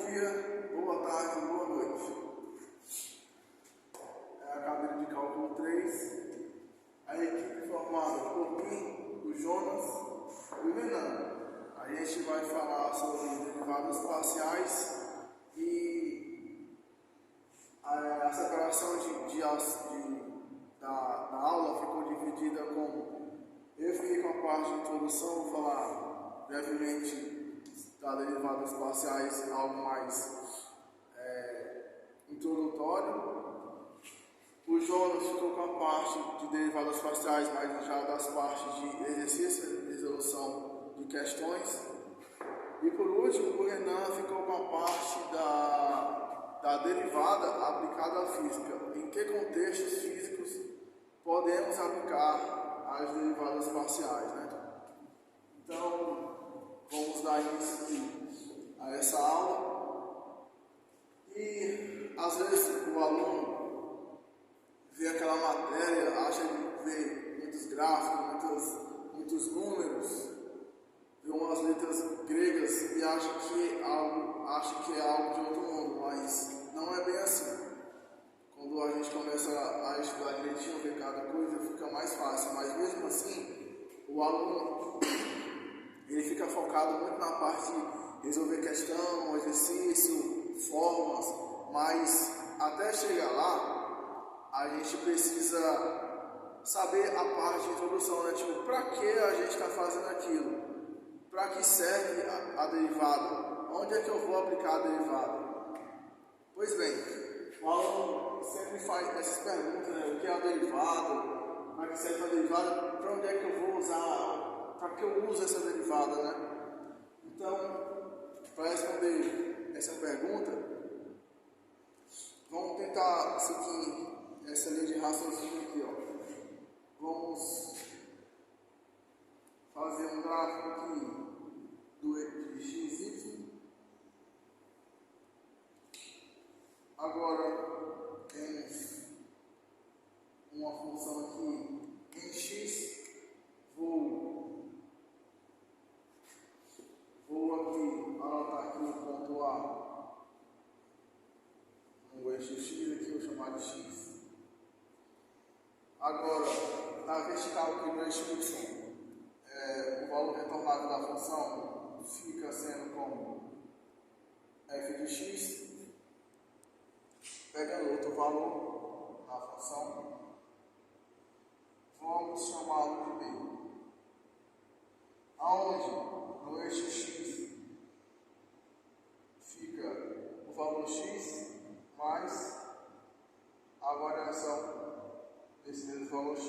dia, boa tarde, boa noite. É a cadeira de cálculo 3, a equipe formada por mim, o Jonas e o Renan. A gente vai falar sobre derivadas parciais e a separação da aula ficou dividida com... Eu fiquei com a parte de introdução, vou falar brevemente das derivadas parciais, algo mais introdutório. O Jonas ficou com a parte de derivadas parciais, mas já das partes de exercício e resolução de questões. E por último, o Renan ficou com a parte da derivada aplicada à física. Em que contextos físicos podemos aplicar as derivadas parciais, né? Então, vamos dar início aqui a essa aula. E às vezes o aluno vê aquela matéria, acha que vê muitos gráficos, muitos números, vê umas letras gregas e acha que é algo de outro mundo, mas não é bem assim. Quando a gente começa a estudar direitinho, ver cada coisa, fica mais fácil, mas mesmo assim, o aluno ele fica focado muito na parte de resolver questão, exercício, fórmulas, mas até chegar lá, a gente precisa saber a parte de introdução, né? Tipo, para que a gente está fazendo aquilo? Para que serve a derivada? Onde é que eu vou aplicar a derivada? Pois bem, o aluno sempre faz essas perguntas, né? O que é a derivada? Para que serve a derivada? Para onde é que eu vou usar? Para que eu uso essa derivada, né? Então, para responder essa pergunta, vamos tentar seguir essa linha de raciocínio aqui, ó. Vamos fazer um gráfico aqui de x, y. Agora temos uma função aqui em x, vou aqui anotar aqui o ponto A no eixo x, aqui eu vou chamar de x. Agora, na vertical aqui no eixo y, o valor retornado da função fica sendo como f de x, pegando outro valor na função, vamos chamá-lo de b. Aonde no eixo x fica o valor x mais a variação desse mesmo valor x,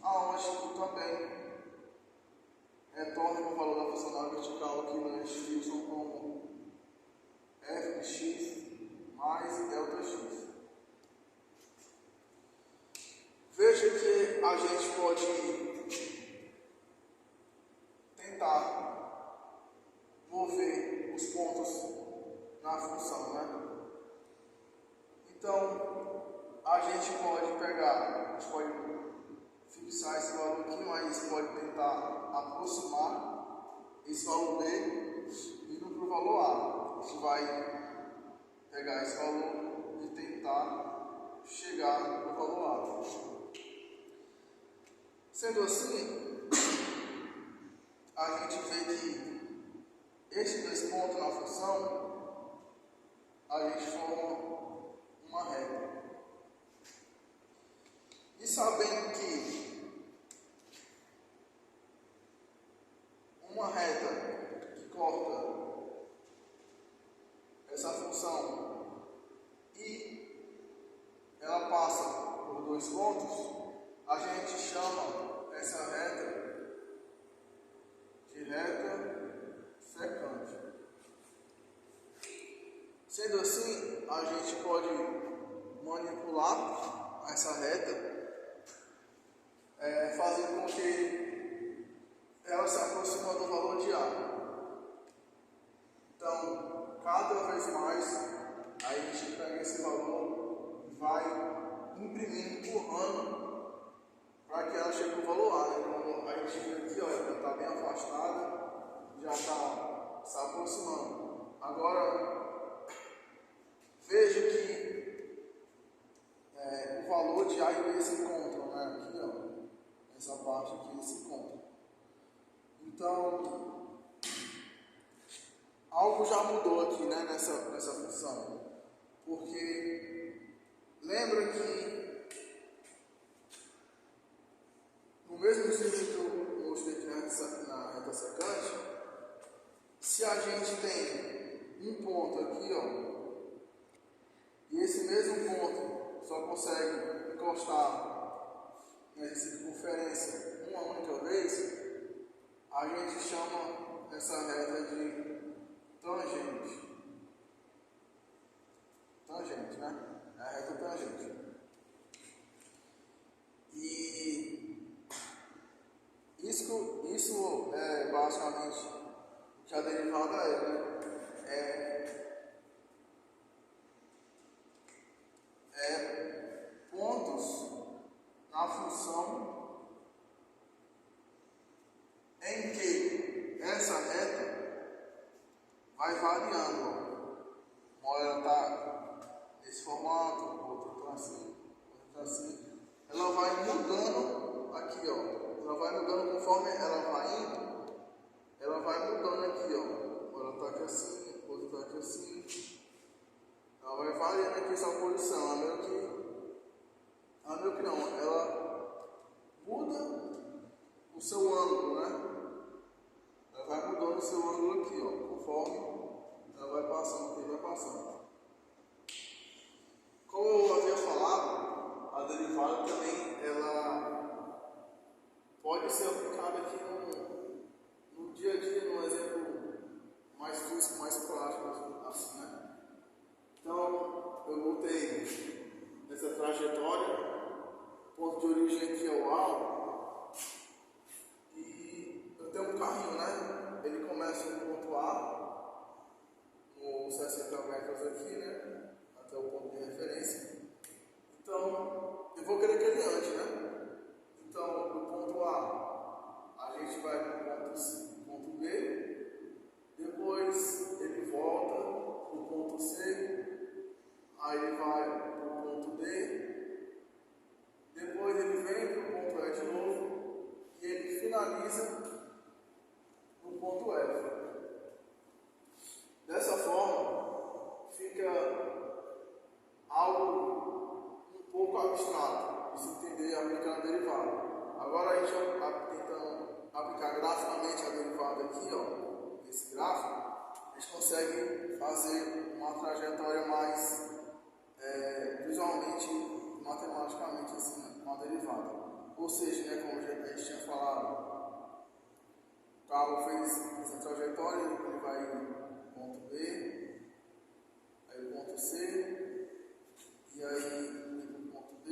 aonde também retorna o valor da função na vertical aqui no eixo y como f de x mais delta x. Veja que a gente pode tentar mover os pontos na função, né? Então, a gente pode fixar esse valor aqui, mas pode tentar aproximar esse valor B indo para o valor A. A gente vai pegar esse valor e tentar chegar no valor A. Sendo assim, a gente vê que esses dois pontos na função, a gente forma uma reta. E sabendo que uma reta que corta essa função e ela passa por dois pontos, a gente chama essa reta de reta secante. Sendo assim, a gente pode manipular essa reta, fazendo com que ela se aproxime do valor de A. Então, cada vez mais, a gente pega esse valor e vai imprimindo, empurrando, para que ela chegue no valor A. Então, a gente vê aqui, olha, está bem afastada, já está se aproximando. Agora, veja que o valor de A e B se encontram, né? Aqui, ó, essa parte aqui se encontra. Então, algo já mudou aqui, né, nessa função, porque lembra que no mesmo sentido que eu mostrei aqui na reta secante, se a gente tem um ponto aqui, ó, e esse mesmo ponto só consegue encostar nessa circunferência uma única vez, a gente chama essa reta de tangente. Tangente, né? É a reta tangente. E isso é basicamente o que a derivada é, né? Pontos na função em que essa reta vai variando. Uma hora ela está nesse formato, outra está assim, outra está assim. Ela vai mudando aqui, ó. Ela vai mudando conforme ela vai indo. Ela vai mudando aqui, ó. Ela está aqui assim, outra está aqui assim. Ela vai variando aqui essa posição. Ela meio que não. Ela muda o seu ângulo, né? Ela vai mudando o seu ângulo aqui, ó. Conforme ela vai passando, aqui vai passando. Como eu havia falado, a derivada também ela pode ser aplicada aqui no dia a dia, num exemplo mais físico, mais prático, assim, né? Então, eu botei nessa trajetória, ponto de origem aqui é o A, e eu tenho um carrinho, né? Ele começa no ponto A, nos 60 metros aqui, né? Até o ponto de referência. Então, eu vou querer que ele ande, né? Então, do ponto A gente vai para o ponto B, depois ele volta para o ponto C, aí ele vai para o ponto D, depois ele vem para o ponto E de novo, e ele finaliza no ponto F. Dessa forma, fica algo um pouco abstrato de se entender aplicando a derivada. Agora a gente está tentando aplicar graficamente a derivada aqui, ó, nesse gráfico, a gente consegue fazer uma trajetória mais visualmente, matematicamente, assim, uma derivada. Ou seja, né, como a gente tinha falado, o carro fez essa trajetória, ele vai do ponto B, aí o ponto C, e aí o ponto D,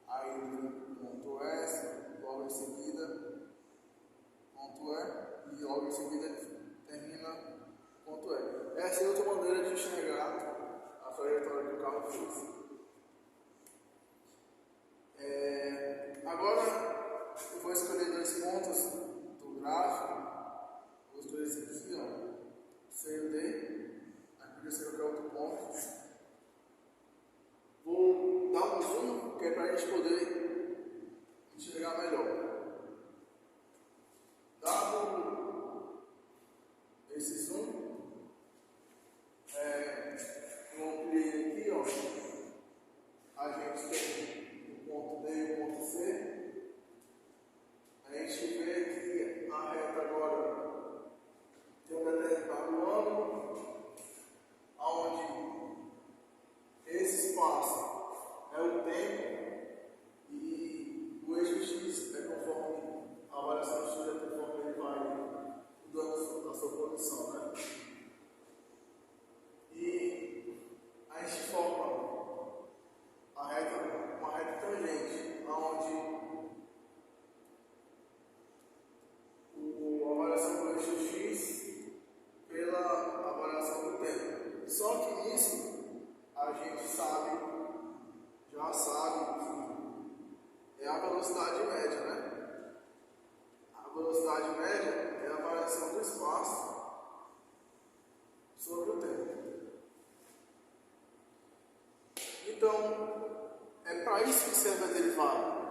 aí o ponto S, logo em seguida ponto E, e logo em seguida termina ponto E. Essa é outra maneira de enxergar a trajetória que o carro fez. Agora eu vou escolher dois pontos do gráfico, vou escolher esse aqui, ó, C e D, aqui podia ser qualquer outro ponto. Vou dar um zoom, que é para a gente poder enxergar melhor. Dado esse zoom, eu ampliei aqui, ó, a gente tem o ponto D e o ponto C. A gente vê que a reta agora tem um determinado ângulo, onde esse espaço é o tempo e o eixo X é conforme a variação X é conforme ele vai mudando a sua posição, né? Então, é para isso que serve a derivada.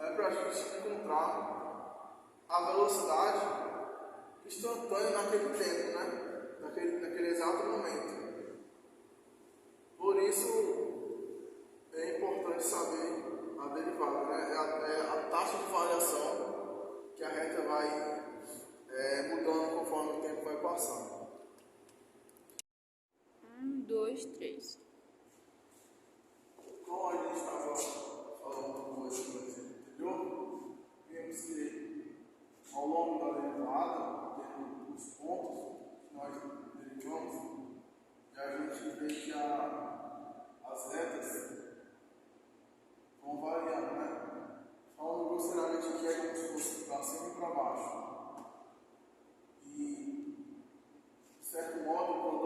É para a gente encontrar a velocidade instantânea naquele tempo, né? naquele exato momento. Por isso, é importante saber a derivada, né? É a taxa de variação que a reta vai mudando conforme o tempo vai passando. 1, 2, 3. Como a gente estava falando hoje, por exemplo, anterior, vimos que ao longo da derivada, tendo os pontos que nós derivamos, e a gente vê que as retas vão variando, né? Falando grosseiramente aqui é como se fosse para cima e para baixo. E, de certo modo, quando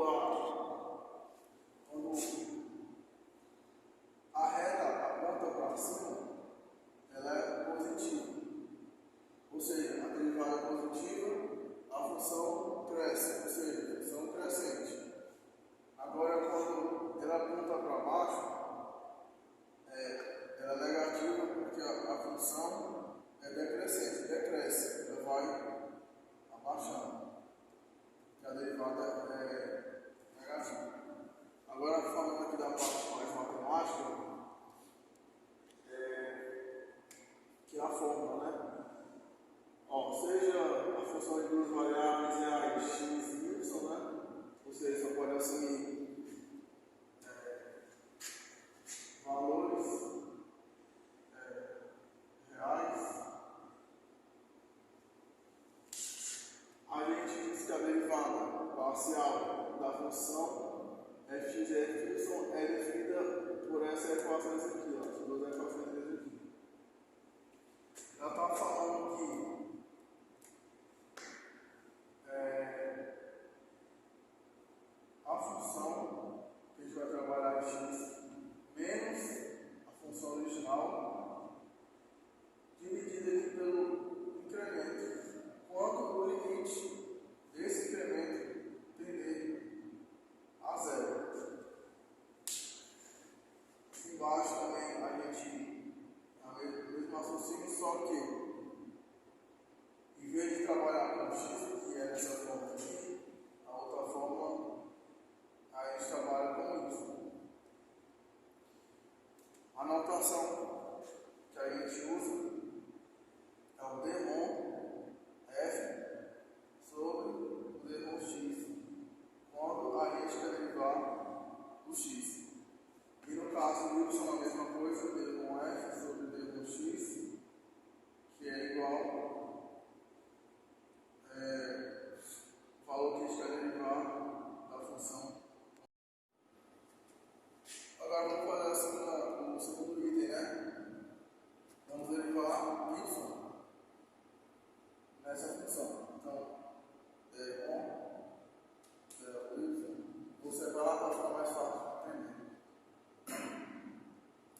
a reta aponta para cima, ela é positiva. Ou seja, a derivada é positiva, a função cresce, ou seja, a função crescente. Agora, quando ela aponta para baixo, ela é negativa porque a função é decrescente, decresce, ela vai abaixando. A derivada é negativa. Agora, falando aqui da parte mais matemática, que é a fórmula, né? Seja a função de duas variáveis é a x e y, né? Ou seja, só pode assumir valores reais. A gente diz que a derivada parcial da função fx e fy é definida por essas equações aqui, ó, essas duas equações aqui. Ela está falando que a função que a gente vai trabalhar é x menos a função original dividida aqui pelo incremento, quando o limite desse incremento tender a zero. Embaixo também a gente o mesmo raciocínio, só que em vez de trabalhar com x, que é dessa forma aqui, a outra forma a gente trabalha com isso. A notação que a gente usa é o demon f sobre o demon x, quando a gente quer derivar o x. E no caso do y é a mesma coisa, demon f sobre demon x, que é igual o valor que a gente quer derivar da função. Agora vamos fazer o segundo item, né? Vamos derivar y nessa função. Então, y, vou separar para ficar mais fácil de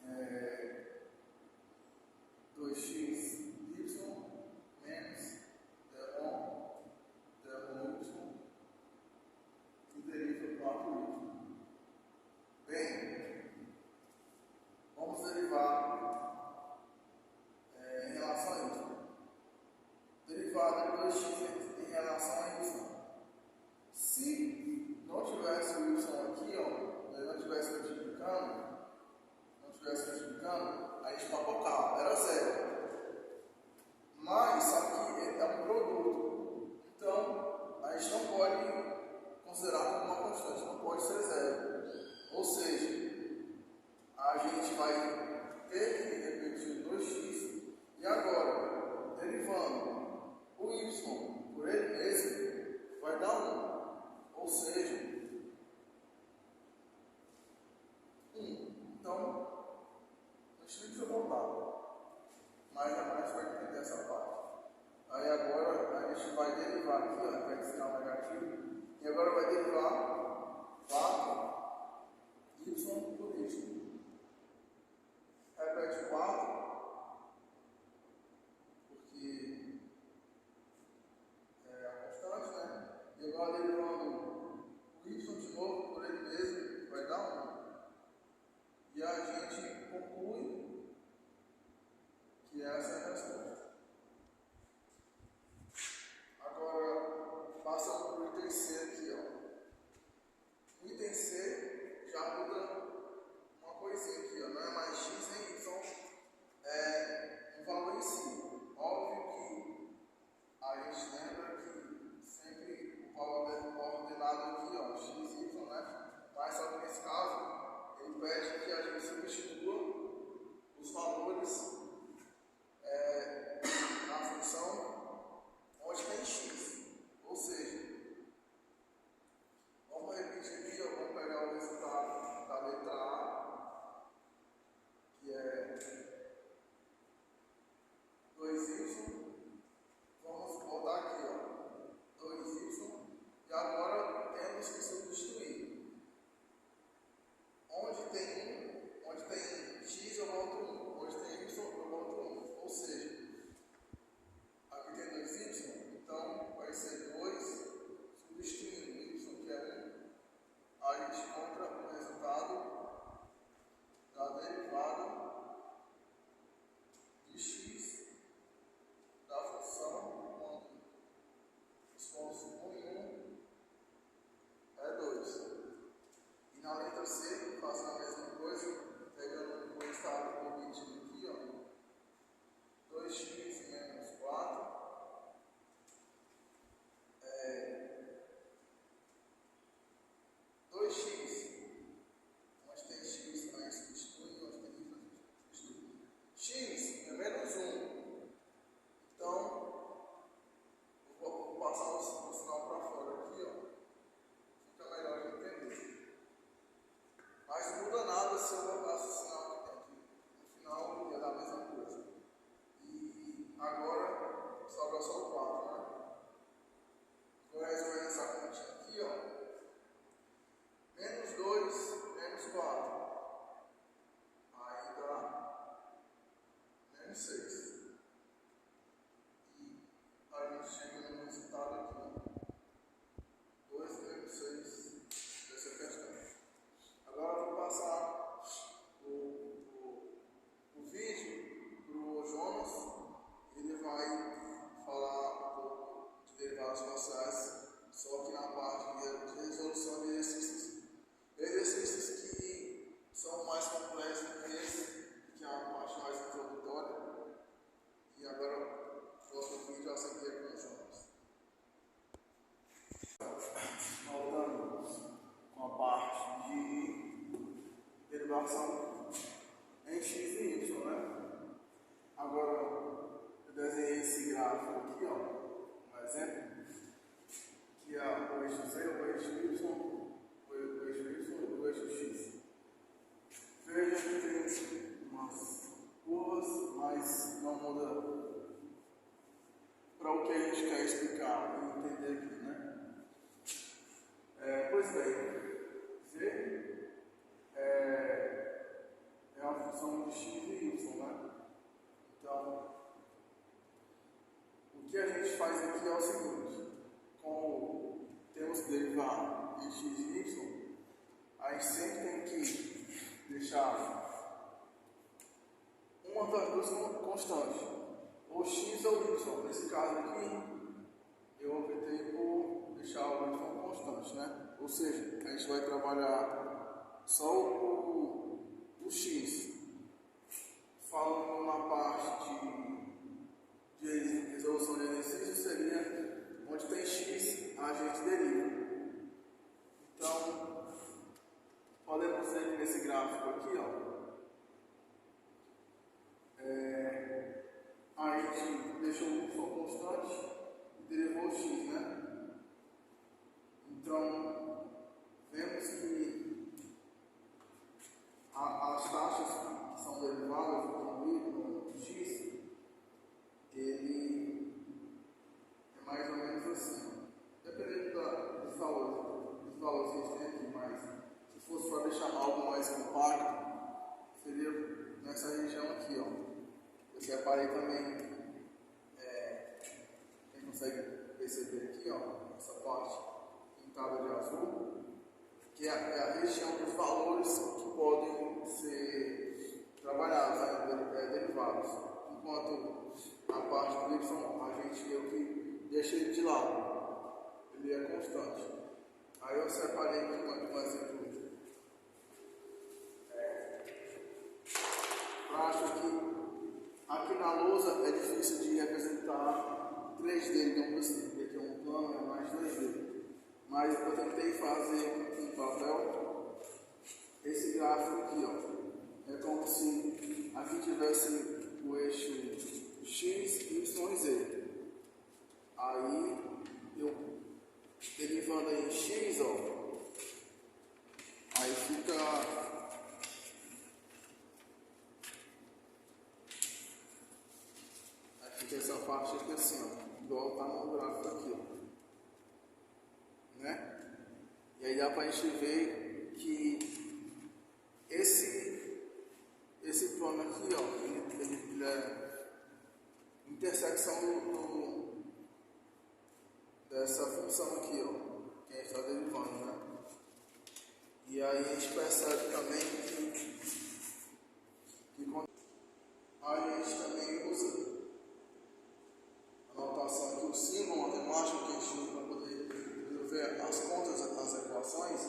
entender. 2x menos y, que deriva 4y. Bem, vamos derivar em relação a y. Derivada de 2x em relação a y. Se não tivesse o y aqui, ó, ele não estivesse multiplicando, a gente papocava, era zero. Mas aqui é um produto, então a gente não pode considerar como uma constante, não pode ser zero. Ou seja, a gente vai ter que repetir 2x e agora, derivando o y por ele mesmo, vai dar 1. Ou seja, 1. Então, a gente nem precisa voltar, mas a gente vai entender essa parte. Aí agora a gente vai derivar aqui, ó, vai ter sinal negativo, e agora vai derivar 4y por y. Repete 4, porque é a constante, né? E agora derivando o y de novo por ele mesmo, vai dar 1. E a gente item C aqui, ó. O item C já muda uma coisinha aqui, ó. Não é mais x nem y, é um valor em si. Óbvio que a gente lembra que sempre o valor ordenado aqui, ó, x, y, né? Mas só que nesse caso, ele pede que a gente substitua os valores na função onde tem x. Ou seja, vamos repetir aqui, ó, vamos pegar o resultado da letra A, que é 2y, vamos botar aqui, ó, 2y, e agora temos que substituir. Onde tem x eu boto 1, onde tem y eu boto 1, ou seja, aqui tem 2y, então vai ser 2, substituindo y que é 1, a gente encontra o resultado da derivada de x da função quando os pontos 1 e 1 é 2. E na letra C, fazendo a mesma coisa, pegando o estado obtido aqui, ó, 2x menos 4 2x, onde tem x, a gente substitui, onde tem y, a gente substitui. X é menos 1, então vou passar o sinal para fora aqui, ó, fica melhor de entender. Mas não muda nada se eu botasse o sinal aqui dentro, no final ia dar a mesma coisa. E agora sobra só o 4, né? Vou resolver essa continha aqui, ó. Menos 2, menos 4. Aí dá menos 6. E a gente chega no resultado aqui, ó. 2 menos 6 dessa questão. Agora eu vou passar o vídeo para o Jonas. Ele vai falar um pouco de derivadas parciais, só que na parte de resolução de exercícios. Exercícios que são mais complexos que esse, que é a parte mais introdutória. E agora, o próximo vídeo, a seguir é com o Jonas. Voltando com a parte de derivação em x e y, né? Agora, eu desenhei esse gráfico aqui, ó, um exemplo, que é o eixo z, o eixo y, o eixo x. Veja que tem umas curvas, mas não muda para o que a gente quer explicar e entender aqui, né? Pois bem, z é uma função de x e y, né? Então, o que a gente faz aqui é o seguinte: como temos que derivar em x e y, a gente sempre tem que deixar uma das duas constantes, ou x ou y. Nesse caso aqui, eu optei por deixar o y constante, né? Ou seja, a gente vai trabalhar só o x. Falando na parte de resolução de exercício, seria onde tem x, a gente deriva. Então, podemos ver que nesse gráfico aqui, ó, a gente deixou o y constante e derivou o x, né? Então, vemos que as taxas que são derivadas no x, ele é mais ou menos assim, dependendo dos valores que a gente tem aqui, mas se fosse para deixar algo mais compacto, seria nessa região aqui, ó. Eu separei também, quem consegue perceber aqui, ó, essa parte pintada de azul, que é a região dos valores que podem ser trabalhados, derivados. Enquanto a parte do y, a gente meio que deixa ele de lado. ele é constante. Aí eu separei aqui um exemplo prático aqui na lousa é difícil de representar 3D, digamos assim, porque aqui é um plano, é mais 2D. Mas eu tentei fazer em papel esse gráfico aqui, ó. É como se aqui tivesse o eixo X, Y e Z. Aí eu derivando em X, ó, aí fica essa parte aqui assim, ó, igual tá no gráfico aqui, ó, né? E aí dá pra gente ver que esse plano aqui, ó, ele é intersecção dessa função aqui, ó, que a gente está derivando, né? E aí a gente percebe também que quando a gente também usa a notação aqui, o símbolo matemático que a gente usa para poder resolver as contas das equações,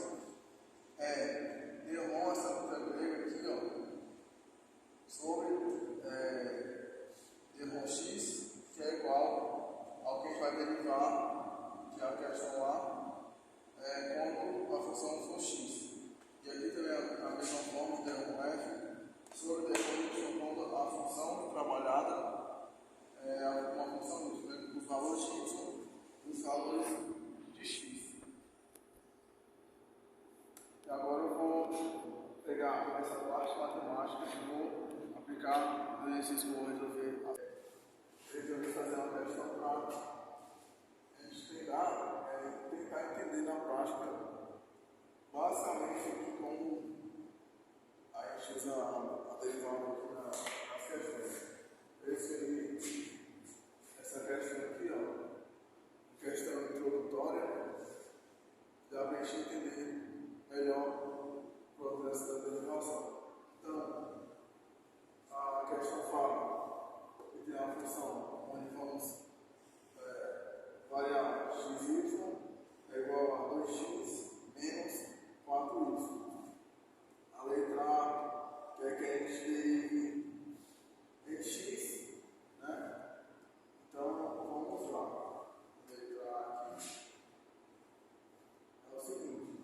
demonstra no grego aqui, ó, sobre d(x), que é igual ao que a gente vai derivar, que é a questão lá, quando a função for x. E aqui também a mesma forma, d(f) sobre d(y), quando a função trabalhada é uma função útil, né? Os valores de y e os valores de x. E agora eu vou pegar essa parte matemática e vou aplicar no exercício que eu vou resolver. Eu fazer uma questão para a gente tentar entender na prática, basicamente, como a gente usa a derivada aqui nas questões. Esse aí, essa questão aqui, ó, questão introdutória, dá para a gente entender melhor o processo da derivação. Então, a questão fala que tem uma função onde vamos variar xy é igual a 2x menos 4y. A letra A quer que a gente derive em x, né? Então, vamos lá. A letra A aqui é o seguinte: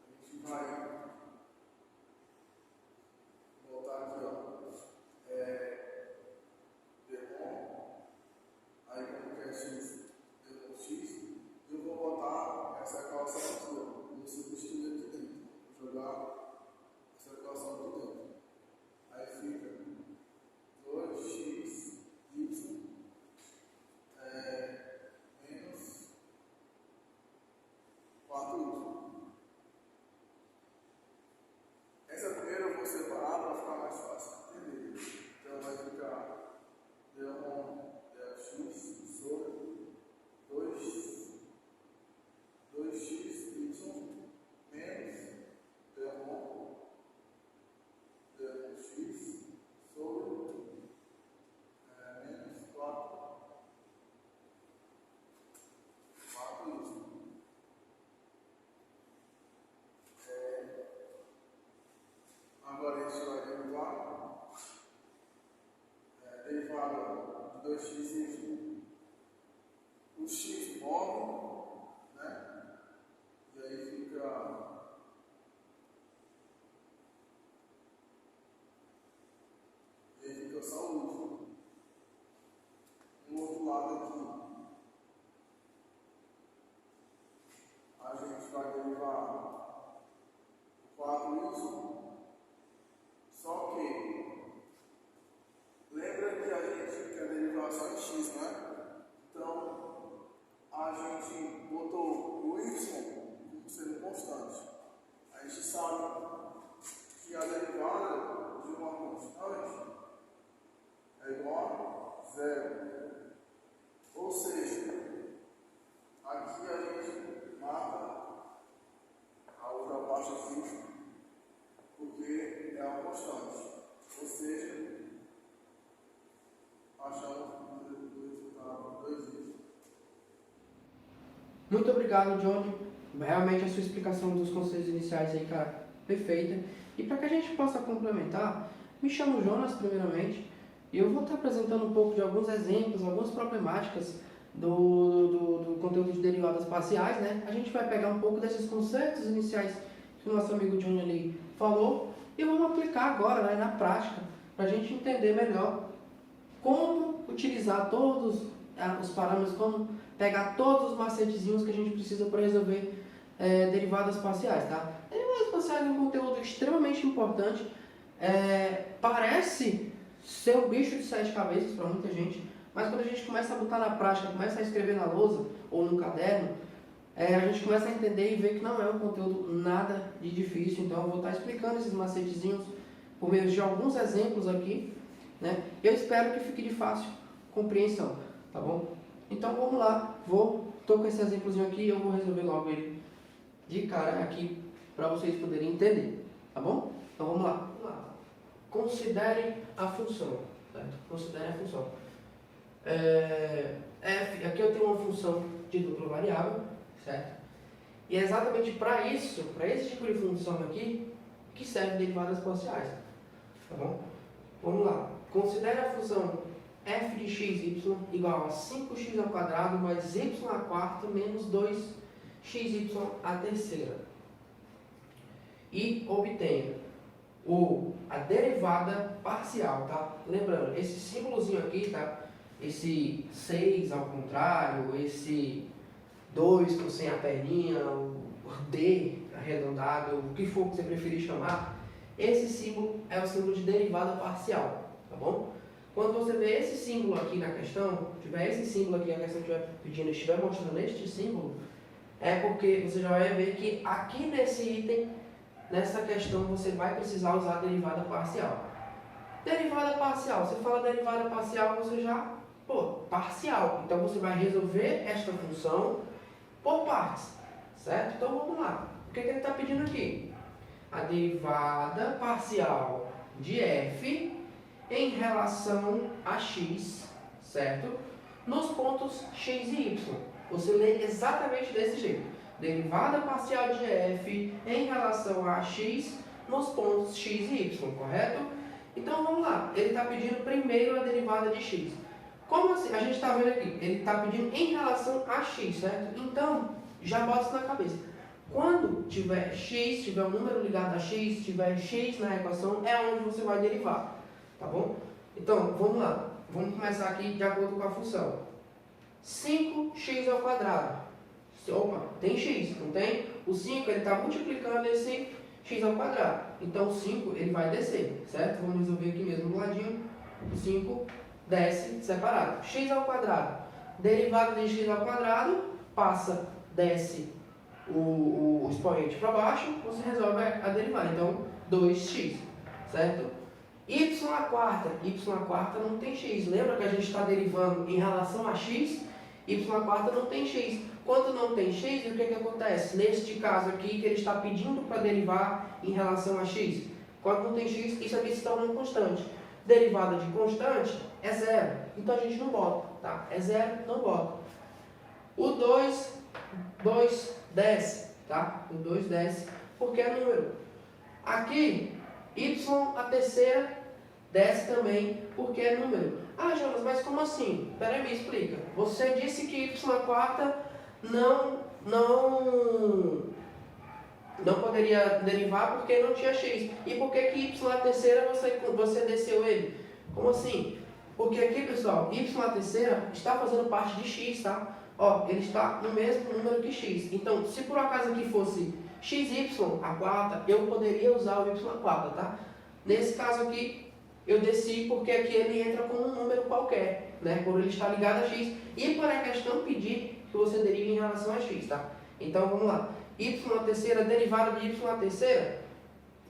a gente vai botar aqui, ó, d1, aí como que é x, d1x, eu vou botar essa equação aqui, ó, vou substituir aqui dentro, vou jogar essa equação aqui dentro. Aí fica 2x y menos 4y. Essa primeira eu vou separar para ficar mais fácil de entender. Então vai ficar d1 dx sobre 2xy menos d1 dx sobre menos 4y. Agora a gente vai derivar derivada de 2x, o x morre, né? E aí fica só o y. No outro lado aqui, a gente vai derivar o 4y. Só que, lembra que a gente quer derivação em x, né? Então, a gente botou o y como sendo constante. A gente sabe que a derivada de uma constante é igual a zero. Ou seja, aqui a gente mata a outra parte aqui, porque é uma constante. Ou seja, achamos o resultado 2y. Muito obrigado, Johnny. Realmente a sua explicação dos conceitos iniciais aí, cara, perfeita. E para que a gente possa complementar, me chamo Jonas, primeiramente, e eu vou estar apresentando um pouco de alguns exemplos, algumas problemáticas do conteúdo de derivadas parciais, né? A gente vai pegar um pouco desses conceitos iniciais que o nosso amigo Johnny ali falou e vamos aplicar agora, né, na prática, para a gente entender melhor como utilizar todos os parâmetros, como pegar todos os macetezinhos que a gente precisa para resolver derivadas parciais, tá? Derivadas parciais é um conteúdo extremamente importante, parece ser um bicho de 7 cabeças para muita gente, mas quando a gente começa a botar na prática, começa a escrever na lousa ou no caderno, a gente começa a entender e ver que não é um conteúdo nada de difícil. Então eu vou estar explicando esses macetezinhos por meio de alguns exemplos aqui, né? Eu espero que fique de fácil compreensão, tá bom? Então vamos lá, tô com esse exemplozinho aqui e eu vou resolver logo ele de cara aqui para vocês poderem entender, tá bom? Então vamos lá. Considere a função, certo? Considere a função. F, aqui eu tenho uma função de dupla variável, certo? E é exatamente para isso, para esse tipo de função aqui, que serve derivadas parciais, tá bom? Vamos lá. Considere a função f de xy igual a 5x ao quadrado mais y à quarta menos 2xy à terceira. E obtenha a derivada parcial, tá? Lembrando, esse símbolozinho aqui, tá? Esse 6 ao contrário, esse 2 sem a perninha, o D arredondado, o que for que você preferir chamar, esse símbolo é o símbolo de derivada parcial, tá bom? Quando você vê esse símbolo aqui na questão, tiver esse símbolo aqui, a questão estiver pedindo, estiver mostrando este símbolo, é porque você já vai ver que aqui nesse item, nessa questão, você vai precisar usar a derivada parcial. Derivada parcial, você fala derivada parcial, você já, parcial. Então você vai resolver esta função por partes, certo? Então vamos lá. O que ele está pedindo aqui? A derivada parcial de f em relação a x, certo? Nos pontos x e y. Você lê exatamente desse jeito. Derivada parcial de f em relação a x nos pontos x e y, correto? Então vamos lá. Ele está pedindo primeiro a derivada de x. Como assim? A gente está vendo aqui. Ele está pedindo em relação a x, certo? Então, já bota isso na cabeça. Quando tiver x, tiver um número ligado a x, tiver x na equação, é onde você vai derivar. Tá bom? Então, vamos lá. Vamos começar aqui de acordo com a função. 5x ao quadrado. Opa, tem x, não tem? O 5 ele está multiplicando esse x ao quadrado. Então, o 5 ele vai descer, certo? Vamos resolver aqui mesmo do ladinho. O 5 desce separado. X ao quadrado. Derivada de x ao quadrado, desce o expoente para baixo, você resolve a derivada. Então, 2x, certo? Y à quarta não tem x. Lembra que a gente está derivando em relação a x? Y à quarta não tem x. Quando não tem x, o que acontece? Neste caso aqui, que ele está pedindo para derivar em relação a x. Quando não tem x, isso aqui se torna constante. Derivada de constante é zero. Então a gente não bota, tá? É zero, não bota. O 2 desce, tá? O 2 desce porque é número. Aqui, y a terceira desce também porque é número. Ah, Jonas, mas como assim? Peraí, me explica. Você disse que y a quarta não poderia derivar porque não tinha x. E por que y a terceira você desceu ele? Como assim? Porque aqui, pessoal, y a terceira está fazendo parte de x, tá? Ó, ele está no mesmo número que x. Então, se por acaso aqui fosse xy a quarta, eu poderia usar o y a quarta, tá? Nesse caso aqui, eu desci porque aqui ele entra como um número qualquer, né? Por ele estar ligado a x. E por a questão pedir que você derive em relação a x, tá? Então, vamos lá. Y a terceira, derivada de y a terceira,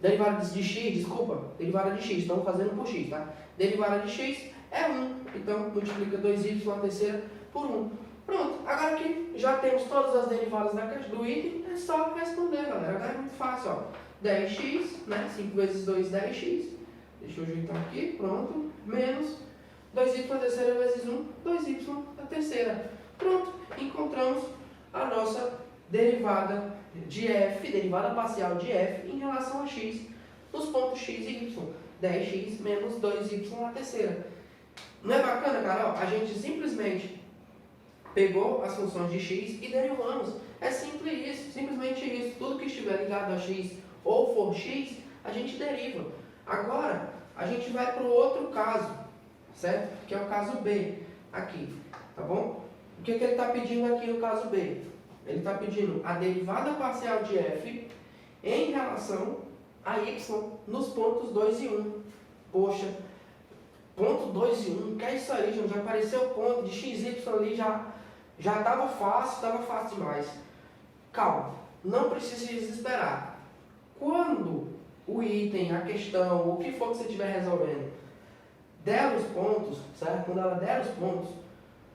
derivada de x, desculpa, derivada de x, estamos fazendo por x, tá? Derivada de x é 1, então multiplica 2y a terceira por 1. Pronto, agora aqui já temos todas as derivadas do item, é só responder, galera, agora é muito fácil, ó. 10x, né, 5 vezes 2, 10x, deixa eu ajeitar aqui, pronto, menos 2y a terceira vezes 1, 2y a terceira. Pronto, encontramos a nossa derivada de f, derivada parcial de f, em relação a x, nos pontos x e y. 10x menos 2y na terceira. Não é bacana, cara? A gente simplesmente pegou as funções de x e derivamos. É simples isso, simplesmente isso. Tudo que estiver ligado a x ou for x, a gente deriva. Agora, a gente vai para o outro caso, certo? Que é o caso B, aqui, tá bom? O que ele está pedindo aqui no caso B? Ele está pedindo a derivada parcial de f em relação a y nos pontos 2 e 1. Poxa, ponto 2 e 1, que é isso aí, gente? Já apareceu o ponto de x, y ali, já estava fácil demais. Calma, não precisa se desesperar. Quando o item, a questão, o que for que você estiver resolvendo, der os pontos, certo? Quando ela der os pontos,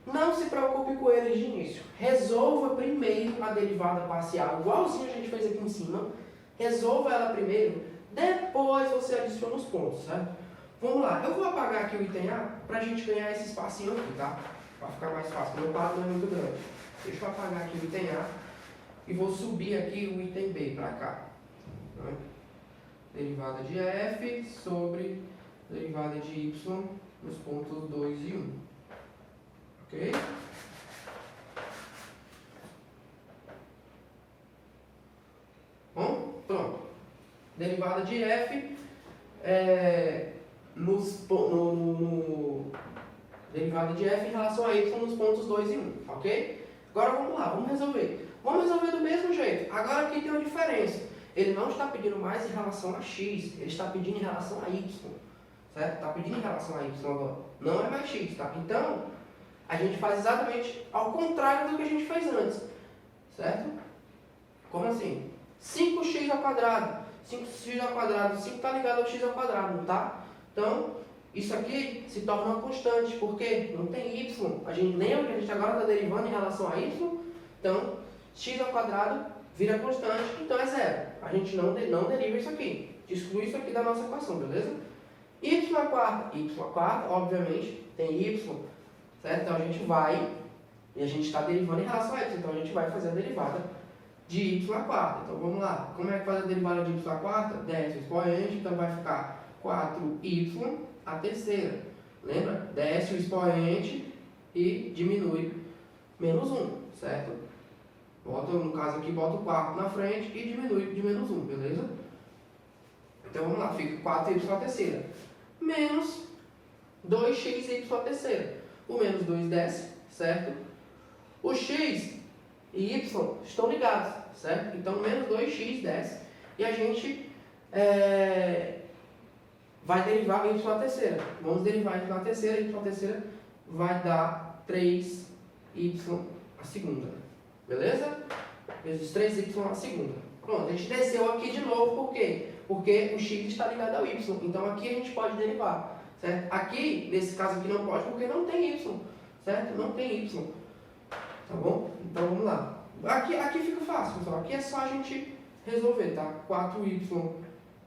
não se preocupe com eles de início. Resolva primeiro a derivada parcial, igualzinho a gente fez aqui em cima. Resolva ela primeiro, depois você adiciona os pontos, certo? Vamos lá, eu vou apagar aqui o item A para a gente ganhar esse espacinho aqui, tá? Para ficar mais fácil, meu quadro não é muito grande. Deixa eu apagar aqui o item A e vou subir aqui o item B para cá. Né? Derivada de f sobre derivada de y nos pontos 2 e 1. Ok? Bom, pronto. Derivada de f derivada de f em relação a y nos pontos 2 e 1, ok? Agora vamos lá, vamos resolver. Vamos resolver do mesmo jeito. Agora aqui tem uma diferença. Ele não está pedindo mais em relação a x, ele está pedindo em relação a y, certo? Está pedindo em relação a y agora. Não é mais x, tá? Então, a gente faz exatamente ao contrário do que a gente fez antes, certo? Como assim? 5x ao quadrado. 5x ao quadrado, 5 está ligado ao x ao quadrado, tá? Então, isso aqui se torna uma constante, porque não tem y. A gente lembra que a gente agora está derivando em relação a y, então, x ao quadrado vira constante, então é zero. A gente não deriva isso aqui. Exclui isso aqui da nossa equação, beleza? Y à quarta, obviamente, tem y, certo? Então, a gente vai, e a gente está derivando em relação a y, então a gente vai fazer a derivada de y à quarta. Então vamos lá. Como é que faz a derivada de y à quarta? 10 o expoente, então vai ficar 4y à terceira. Lembra? Desce o expoente e diminui menos 1, certo? No caso aqui, bota o quarto na frente e diminui de menos 1, beleza? Então vamos lá, fica 4y à terceira. Menos 2xy à terceira. O menos 2 desce, certo? O x e y estão ligados, certo? Então, menos 2x desce. E a gente vai derivar y à terceira. Vamos derivar y à terceira. Y à terceira vai dar 3y à segunda. Beleza? Vezes 3y à segunda. Pronto, a gente desceu aqui de novo. Por quê? Porque o x está ligado ao y. Então, aqui a gente pode derivar. Certo? Aqui, nesse caso aqui, não pode porque não tem y. Certo? Não tem y. Tá bom? Então vamos lá. Aqui fica fácil, pessoal. Aqui é só a gente resolver, tá? 4y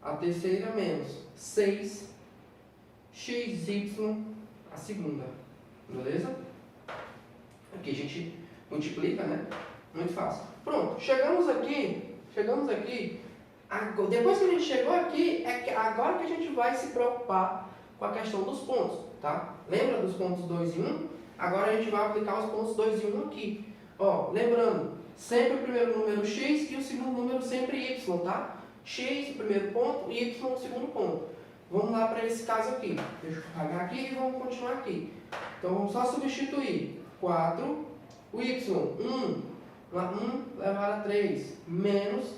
à terceira menos 6xy à segunda. Beleza? Aqui a gente multiplica, né? Muito fácil. Pronto, chegamos aqui. Depois que a gente chegou aqui, agora que a gente vai se preocupar com a questão dos pontos, tá? Lembra dos pontos 2 e 1? Agora a gente vai aplicar os pontos 2 e 1 aqui. Ó, lembrando, sempre o primeiro número x e o segundo número sempre y, tá? X, o primeiro ponto, y, o segundo ponto. Vamos lá para esse caso aqui. Deixa eu apagar aqui e vamos continuar aqui. Então, vamos só substituir. 4, o y, 1 elevado a 3, menos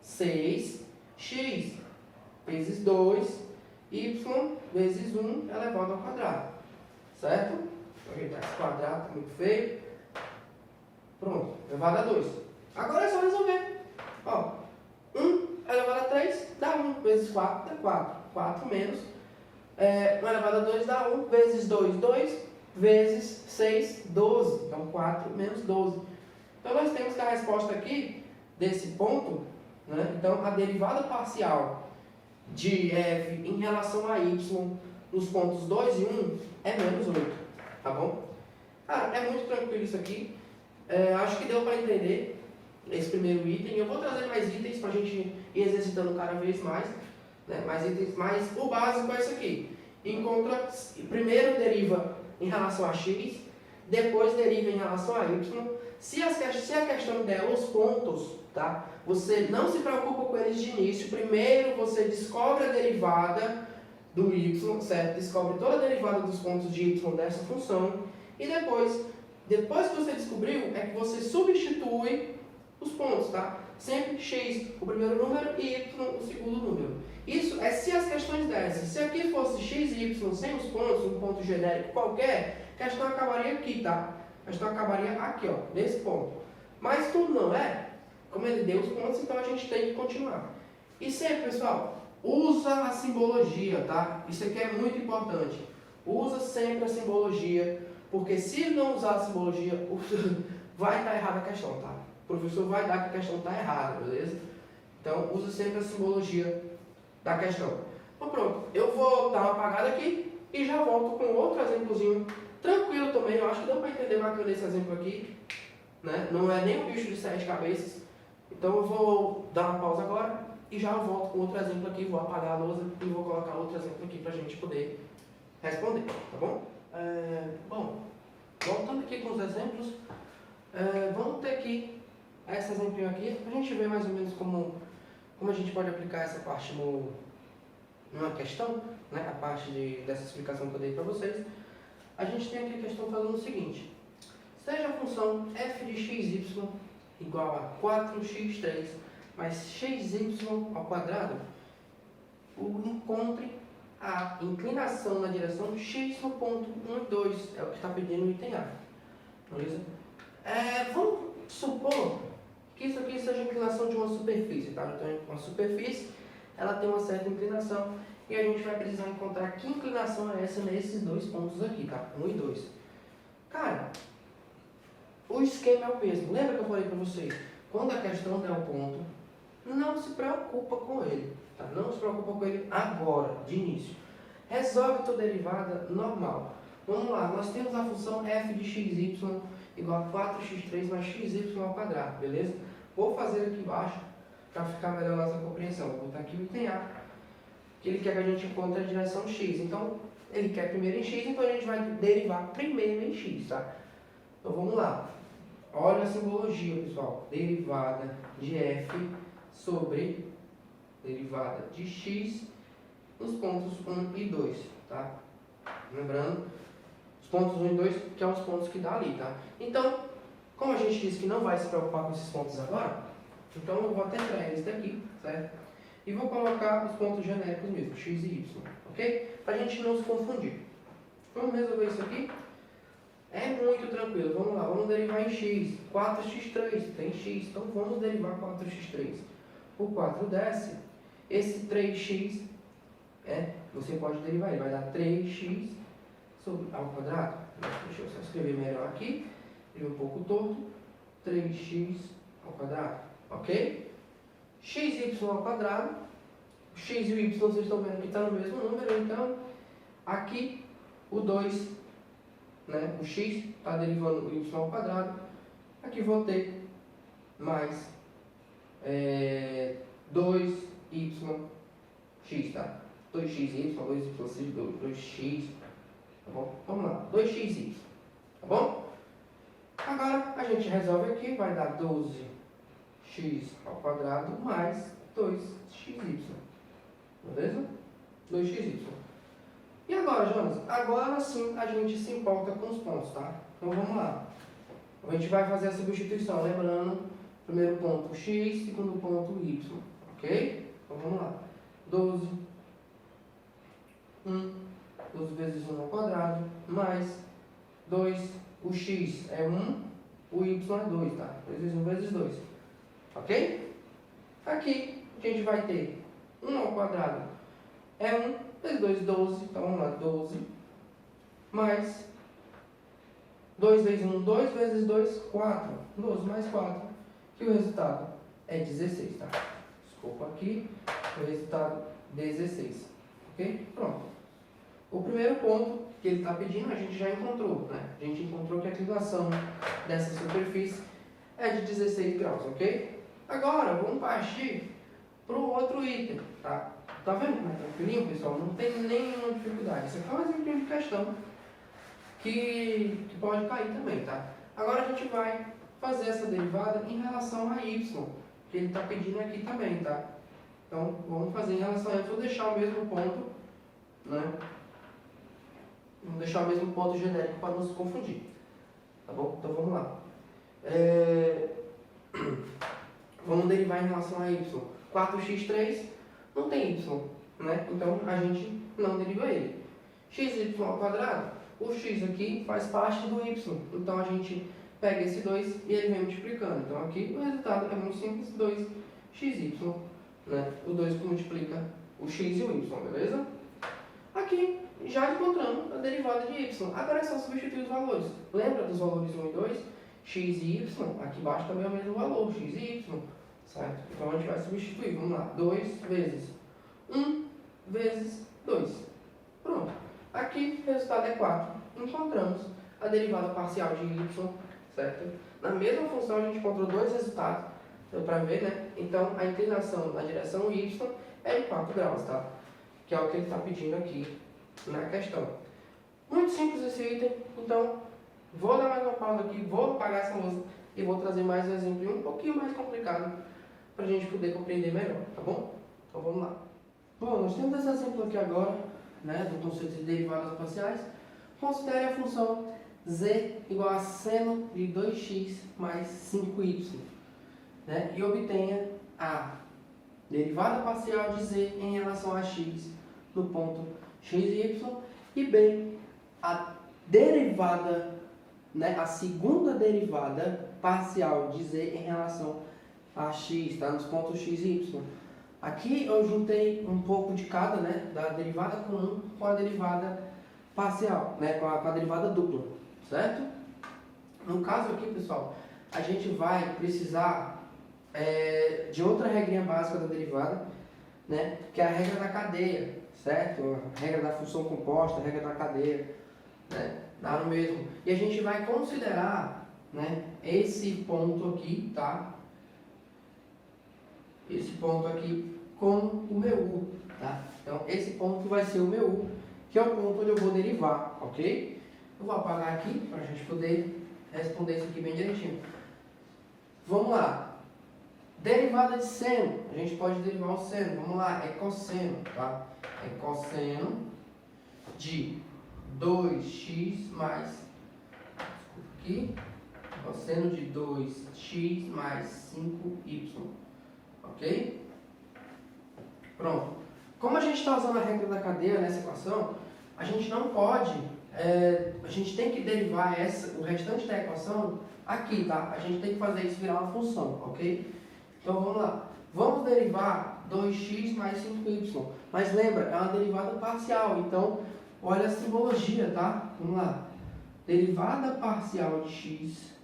6x vezes 2, y vezes 1 elevado ao quadrado. Certo? Vou ajeitar esse quadrado, tá muito feio. Pronto, elevado a 2. Agora é só resolver. Ó, 1 elevado a 3 dá 1 vezes 4 dá 4. 4 menos 1 elevado a 2 dá 1 vezes 2, 2 vezes 6, 12. Então 4 menos 12. Então nós temos que a resposta aqui desse ponto, né? Então a derivada parcial de f em relação a y nos pontos 2 e 1 é menos 8. Tá bom? Cara, é muito tranquilo isso aqui. Acho que deu para entender esse primeiro item. Eu vou trazer mais itens para a gente ir exercitando cada vez mais, né? Mais itens, mas o básico é isso aqui. Encontra, primeiro deriva em relação a x, depois deriva em relação a y. Se a questão der os pontos, tá? Você não se preocupa com eles de início. Primeiro você descobre a derivada do y, certo? Descobre toda a derivada dos pontos de y dessa função. E depois que você descobriu, é que você substitui os pontos, tá? Sempre x o primeiro número e y o segundo número. Isso é se as questões dessem. Se aqui fosse x e y sem os pontos, um ponto genérico qualquer, a questão acabaria aqui, tá? A questão acabaria aqui, ó, nesse ponto. Mas tudo não é. Como ele deu os pontos, então a gente tem que continuar. E sempre, pessoal, usa a simbologia, tá? Isso aqui é muito importante. Usa sempre a simbologia, porque se não usar a simbologia, vai estar errada a questão, tá? O professor vai dar que a questão está errada, beleza? Então, usa sempre a simbologia da questão. Então, pronto. Eu vou dar uma apagada aqui e já volto com outro exemplozinho tranquilo também. Eu acho que dá para entender bacana esse exemplo aqui, né? Não é nem um bicho de 7 cabeças. Então, eu vou dar uma pausa agora e já volto com outro exemplo aqui. Vou apagar a lousa e vou colocar outro exemplo aqui para a gente poder responder, tá bom? Bom, voltando aqui com os exemplos, vamos ter aqui esse exemplo aqui, para a gente ver mais ou menos como a gente pode aplicar essa parte numa questão, né? A parte dessa explicação que eu dei para vocês. A gente tem aqui a questão falando o seguinte: seja a função f de xy igual a 4x3 mais xy ao quadrado, encontre a inclinação na direção x no ponto 1 e 2, é o que está pedindo o item A. Beleza? Vamos supor que isso aqui seja a inclinação de uma superfície, tá? Então, uma superfície, ela tem uma certa inclinação e a gente vai precisar encontrar que inclinação é essa nesses dois pontos aqui, tá? 1 e 2. Cara, o esquema é o mesmo. Lembra que eu falei para vocês? Quando a questão der um ponto, não se preocupa com ele, tá? Não se preocupa com ele agora, de início. Resolve tua derivada normal. Vamos lá, nós temos a função f de xy igual a 4x3 mais xy ao quadrado, beleza? Vou fazer aqui embaixo para ficar melhor a nossa compreensão. Vou botar aqui o item A, que ele quer que a gente encontre a direção x. Então, ele quer primeiro em x, então a gente vai derivar primeiro em x, tá? Então, vamos lá. Olha a simbologia, pessoal. Derivada de f sobre derivada de x nos pontos 1 e 2, tá? Lembrando, os pontos 1 e 2, que são os pontos que dá ali, tá? Então, como a gente disse que não vai se preocupar com esses pontos agora, então eu vou até tirar eles daqui, certo? E vou colocar os pontos genéricos mesmo, x e y, ok? Para a gente não se confundir. Vamos resolver isso aqui? É muito tranquilo, vamos lá, vamos derivar em x. 4x3 tem x, então vamos derivar 4x3. Por 4 desce, esse 3x, você pode derivar, ele vai dar 3x ao quadrado. Deixa eu só escrever melhor aqui, ele é um pouco torto, 3x ao quadrado, ok? xy ao quadrado, o x e o y vocês estão vendo que está no mesmo número, então aqui o 2, né, o x está derivando o y ao quadrado, aqui vou ter mais 2y, tá? 2xy, 2y, 2x, tá bom? Vamos lá, 2xy, tá bom? Agora a gente resolve aqui, vai dar 12x ao quadrado mais 2xy, beleza? 2xy. E agora, Jonas? Agora sim a gente se importa com os pontos, tá? Então vamos lá. A gente vai fazer a substituição, lembrando, primeiro ponto x, segundo ponto y, ok? Então vamos lá. 12 vezes 1 ao quadrado, mais 2, o x é 1, o y é 2, tá? 2 vezes 1 vezes 2, ok? Aqui a gente vai ter 1 ao quadrado é 1, vezes 2, 12, então vamos lá, 12, mais 2 vezes 1, 2 vezes 2, 4, 12 mais 4, que o resultado é 16, tá? Desculpa aqui, o resultado 16, ok? Pronto. O primeiro ponto que ele está pedindo, a gente já encontrou, né? A gente encontrou que a inclinação dessa superfície é de 16 graus, ok? Agora, vamos partir para o outro item, tá? Tá vendo como é tranquilinho, pessoal? Não tem nenhuma dificuldade. Isso aqui é um exemplo de questão que pode cair também, tá? Agora a gente vai fazer essa derivada em relação a y, que ele está pedindo aqui também, tá? Então, vamos fazer em relação a y. Vou deixar o mesmo ponto, né? Vamos deixar o mesmo ponto genérico para não se confundir, tá bom? Então, vamos lá. Vamos derivar em relação a y. 4x3 não tem y, né? Então, a gente não deriva ele. xy ao quadrado, o x aqui faz parte do y. Então, a gente pega esse 2 e ele vem multiplicando. Então, aqui o resultado é muito simples, 2xy, né? O 2 multiplica o x e o y, beleza? Aqui, já encontramos a derivada de y. Agora é só substituir os valores. Lembra dos valores 1 e 2? X e y, aqui embaixo também é o mesmo valor, x e y, certo? Então a gente vai substituir, vamos lá, 2 vezes 1 vezes 2. Pronto. Aqui o resultado é 4. Encontramos a derivada parcial de y, certo? Na mesma função a gente encontrou dois resultados, deu para ver, né? Então a inclinação na direção y é de 4 graus, tá? Que é o que ele está pedindo aqui na questão. Muito simples esse item, então vou dar mais uma pausa aqui, vou apagar essa louça e vou trazer mais um exemplo um pouquinho mais complicado para a gente poder compreender melhor, tá bom? Então vamos lá. Bom, nós temos esse exemplo aqui agora, né, do conceito de derivadas parciais. Considere a função z igual a seno de 2x mais 5y, né, e obtenha a derivada parcial de z em relação a x no ponto x e y, e b, a derivada, né, a segunda derivada parcial de z em relação a x, tá, nos pontos x e y. Aqui eu juntei um pouco de cada, né, da derivada comum com a derivada parcial, né, com a derivada dupla, certo? No caso aqui, pessoal, a gente vai precisar de outra regrinha básica da derivada, né, que é a regra da cadeia, certo? A regra da função composta, a regra da cadeia, né, dá no mesmo. E a gente vai considerar, né, esse ponto aqui, tá? Esse ponto aqui como o meu u, tá? Então, esse ponto vai ser o meu u, que é o ponto onde eu vou derivar, ok? Eu vou apagar aqui para a gente poder responder isso aqui bem direitinho. Vamos lá. Derivada de seno. A gente pode derivar o seno. Vamos lá. É cosseno, tá? É cosseno de 2x mais... Desculpa aqui. Cosseno de 2x mais 5y. Ok? Pronto. Como a gente está usando a regra da cadeia nessa equação, a gente não pode... a gente tem que derivar o restante da equação aqui, tá? A gente tem que fazer isso virar uma função, ok? Então vamos lá. Vamos derivar 2x mais 5y. Mas lembra, é uma derivada parcial. Então, olha a simbologia, tá? Vamos lá. Derivada parcial de x,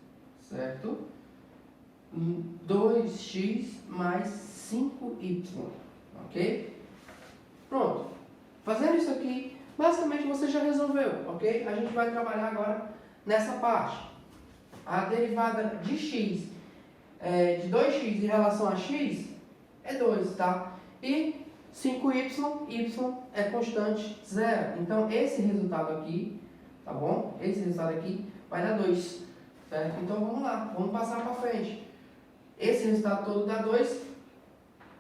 certo? 2x mais 5y. Ok? Pronto. Fazendo isso aqui, basicamente você já resolveu, ok? A gente vai trabalhar agora nessa parte. A derivada de x de 2x em relação a x é 2, tá? E 5y, y é constante, 0. Então, esse resultado aqui, tá bom? Esse resultado aqui vai dar 2, certo? Então, vamos lá, vamos passar para frente. Esse resultado todo dá 2,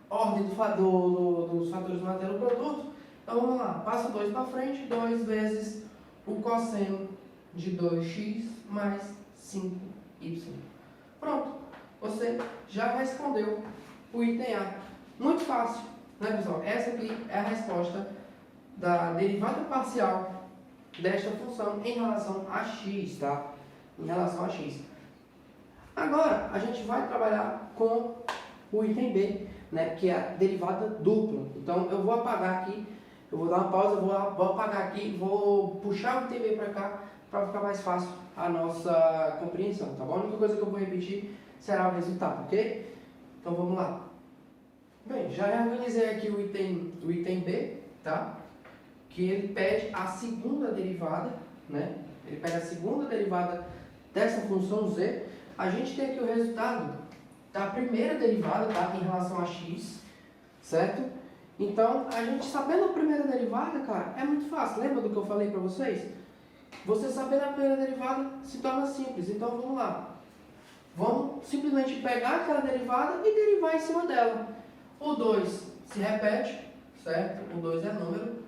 ordem dos fatores do matéria produto. Então, vamos lá, passa 2 para frente, 2 vezes o cosseno de 2x mais 5y. Pronto. Você já respondeu o item A. Muito fácil, né, pessoal? Essa aqui é a resposta da derivada parcial desta função em relação a x, tá? Em relação a x. Agora, a gente vai trabalhar com o item B, né, que é a derivada dupla. Então, eu vou apagar aqui, eu vou dar uma pausa, vou apagar aqui, vou puxar o item B para cá, para ficar mais fácil a nossa compreensão, tá bom? A única coisa que eu vou repetir será o resultado, ok? Então vamos lá. Bem, já organizei aqui o item B, tá? que ele pede a segunda derivada, né? Ele pede a segunda derivada dessa função z. A gente tem aqui o resultado da primeira derivada, tá? Em relação a x, certo? Então, a gente sabendo a primeira derivada, cara, é muito fácil. Lembra do que eu falei para vocês? Você sabendo a primeira derivada se torna simples. Então, vamos lá. Vamos simplesmente pegar aquela derivada e derivar em cima dela. O 2 se repete, certo? O 2 é número.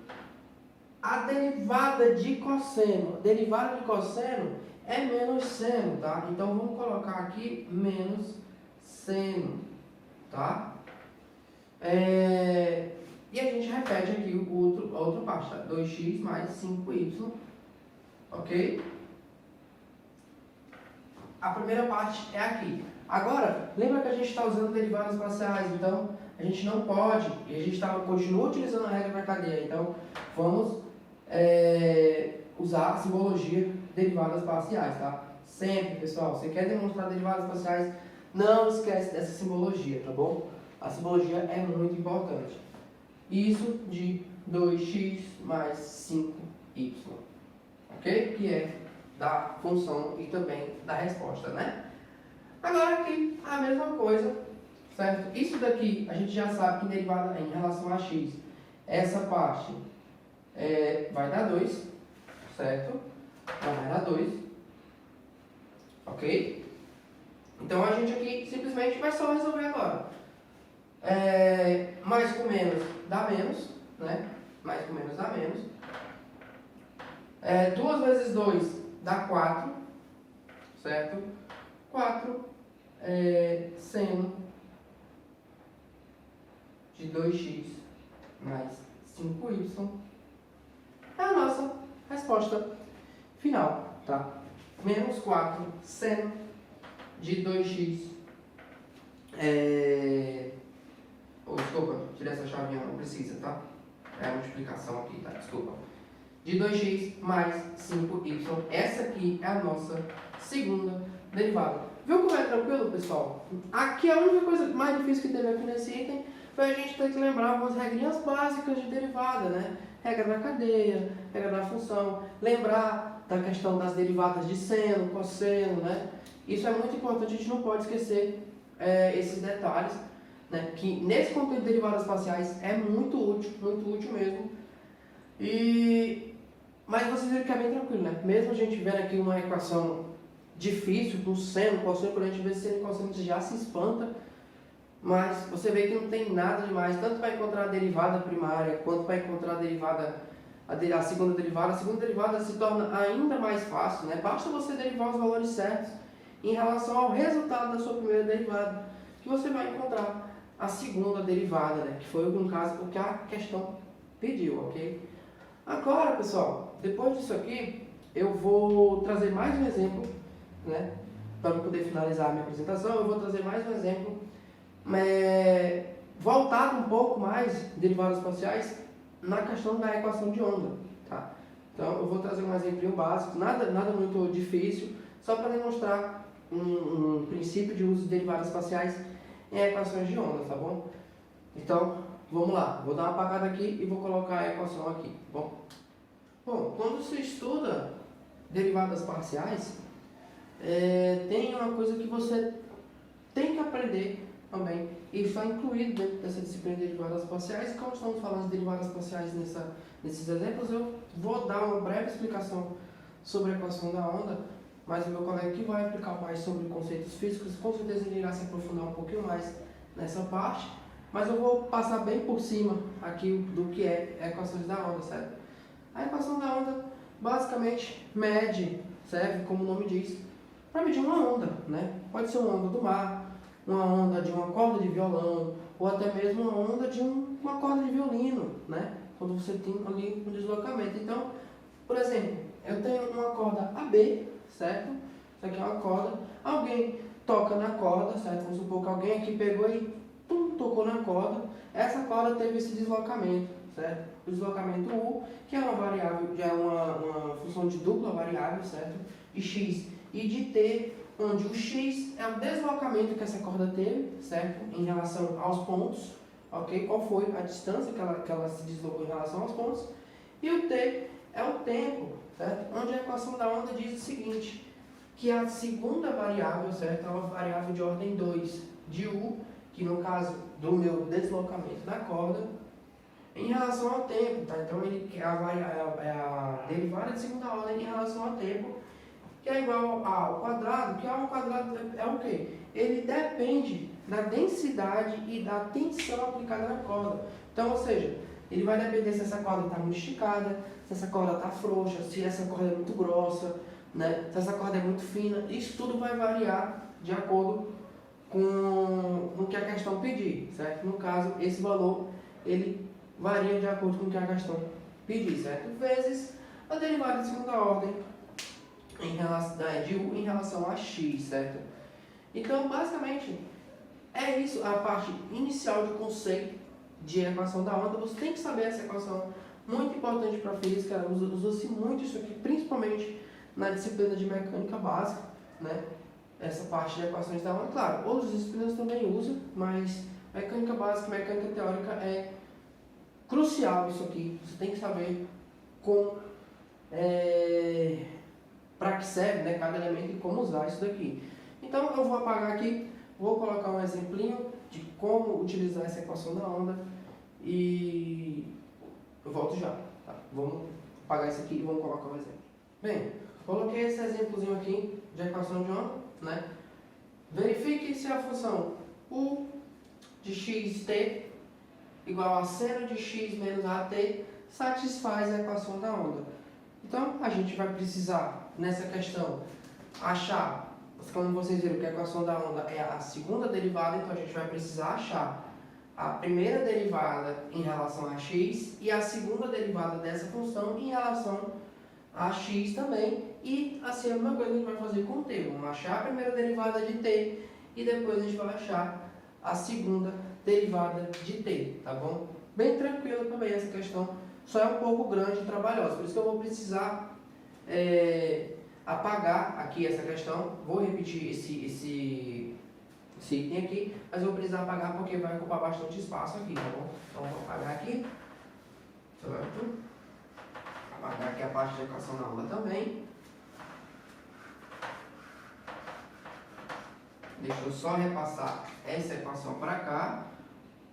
A derivada de cosseno é menos seno, tá? Então, vamos colocar aqui menos seno, tá? E a gente repete aqui a outra parte, tá? 2x mais 5y, ok? A primeira parte é aqui. Agora, lembra que a gente está usando derivadas parciais, então a gente não pode, e a gente continua utilizando a regra da cadeia, então vamos usar a simbologia derivadas parciais, tá? Sempre, pessoal, você quer demonstrar derivadas parciais, não esquece dessa simbologia, tá bom? A simbologia é muito importante. Isso de 2x mais 5y, ok? Que é da função e também da resposta, né? Agora aqui, a mesma coisa, certo? Isso daqui, a gente já sabe que derivada em relação a x, essa parte vai dar 2, certo? Vai dar 2, ok? Então a gente aqui simplesmente vai só resolver agora. Mais com menos dá menos, né? Mais com menos dá menos. 2 vezes 2 dá 4, certo? 4 seno de 2x mais 5y é a nossa resposta final, tá? Menos 4 seno de 2x desculpa, tirei essa chavinha, não precisa, tá? É a multiplicação aqui, tá? Desculpa. De 2x mais 5y. Essa aqui é a nossa segunda derivada. Viu como é tranquilo, pessoal? Aqui a única coisa mais difícil que teve aqui nesse item foi a gente ter que lembrar algumas regrinhas básicas de derivada, né? Regra da cadeia, regra da função, lembrar da questão das derivadas de seno, cosseno, né? Isso é muito importante, a gente não pode esquecer esses detalhes, né? Que nesse conteúdo de derivadas parciais é muito útil mesmo. Mas vocês viram que é bem tranquilo, né? Mesmo a gente vendo aqui uma equação difícil, com seno, cosseno, quando a gente vê seno e cosseno, você já se espanta. Mas você vê que não tem nada demais, tanto para encontrar a derivada primária, quanto para encontrar a derivada, a segunda derivada. A segunda derivada se torna ainda mais fácil, né? Basta você derivar os valores certos em relação ao resultado da sua primeira derivada, que você vai encontrar a segunda derivada, né? Que foi, no caso, o que a questão pediu, ok? Agora, pessoal, depois disso aqui, eu vou trazer mais um exemplo, né? Para poder finalizar a minha apresentação, eu vou trazer mais um exemplo voltado um pouco mais, derivadas parciais, na questão da equação de onda, tá? Então, eu vou trazer um exemplo básico, nada muito difícil, só para demonstrar um princípio de uso de derivadas parciais em equações de onda, tá bom? Então, vamos lá, vou dar uma apagada aqui e vou colocar a equação aqui, bom? Bom, quando se estuda derivadas parciais, tem uma coisa que você tem que aprender também, e está incluído dentro dessa disciplina de derivadas parciais. Como estamos falando de derivadas parciais nesses exemplos, eu vou dar uma breve explicação sobre a equação da onda, mas o meu colega aqui vai explicar mais sobre conceitos físicos, com certeza ele irá se aprofundar um pouquinho mais nessa parte, mas eu vou passar bem por cima aqui do que é equações da onda, certo? A equação da onda basicamente serve, como o nome diz, para medir uma onda, né? Pode ser uma onda do mar, uma onda de uma corda de violão, ou até mesmo uma onda de uma corda de violino, né? Quando você tem ali um deslocamento. Então, por exemplo, eu tenho uma corda AB, certo? Isso aqui é uma corda. Alguém toca na corda, certo? Vamos supor que alguém aqui pegou e tocou na corda. Essa corda teve esse deslocamento, certo? O deslocamento U, que é uma variável, já é uma função de dupla variável, certo? De x e de t, onde o x é o deslocamento que essa corda teve, certo? Em relação aos pontos, ok? Qual foi a distância que ela se deslocou em relação aos pontos? E o t é o tempo, certo? Onde a equação da onda diz o seguinte, que a segunda variável, certo, é uma variável de ordem 2, de u, que no caso do meu deslocamento da corda, em relação ao tempo, tá? Então ele é a derivada de segunda ordem em relação ao tempo, que é igual a ao quadrado, que ao quadrado é o quê? Ele depende da densidade e da tensão aplicada na corda. Então, ou seja, ele vai depender se essa corda está muito esticada, se essa corda está frouxa, se essa corda é muito grossa, né? Se essa corda é muito fina. Isso tudo vai variar de acordo com o que a questão pedir, certo? No caso, esse valor, ele varia de acordo com o que a questão pedir, certo? Vezes a derivada de segunda ordem de u em relação a x, certo? Então, basicamente, é isso a parte inicial de conceito de equação da onda. Você tem que saber essa equação, muito importante para a física, usa-se muito isso aqui, principalmente na disciplina de mecânica básica, né? Essa parte de equações da onda, claro, outras disciplinas também usam, mas mecânica básica, mecânica teórica é crucial isso aqui. Você tem que saber como para que serve, né, cada elemento e como usar isso daqui. Então eu vou apagar aqui, vou colocar um exemplinho de como utilizar essa equação da onda e eu volto já. Tá? Vamos apagar isso aqui e vamos colocar um exemplo. Bem, coloquei esse exemplozinho aqui de equação de onda, né? Verifique se a função u de xt igual a seno de x menos at satisfaz a equação da onda. Então, a gente vai precisar, nessa questão, achar, como vocês viram que a equação da onda é a segunda derivada, então a gente vai precisar achar a primeira derivada em relação a x e a segunda derivada dessa função em relação a x também. E assim, a mesma coisa a gente vai fazer com o t. Vamos achar a primeira derivada de t e depois a gente vai achar a segunda derivada de t, tá bom? Bem tranquilo também essa questão, só é um pouco grande e trabalhosa, por isso que eu vou precisar apagar aqui essa questão. Vou repetir esse item aqui, mas eu vou precisar apagar porque vai ocupar bastante espaço aqui, tá bom? Então vou apagar aqui, certo? Apagar aqui a parte da equação da onda também. Deixa eu só repassar essa equação para cá.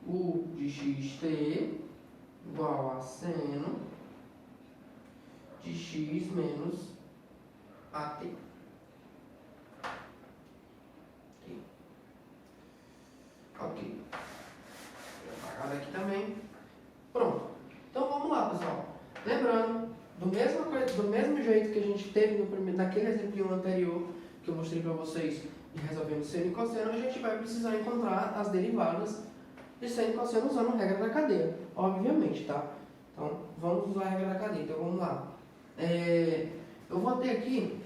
U de xt igual a seno de x menos at. Ok. Apagado aqui também. Pronto. Então vamos lá, pessoal. Lembrando, do mesmo jeito que a gente teve naquele exemplo anterior que eu mostrei para vocês de resolvendo seno e cosseno, a gente vai precisar encontrar as derivadas de seno e cosseno usando a regra da cadeia, obviamente, tá? Então, vamos usar a regra da cadeia. Então, vamos lá. Eu vou ter aqui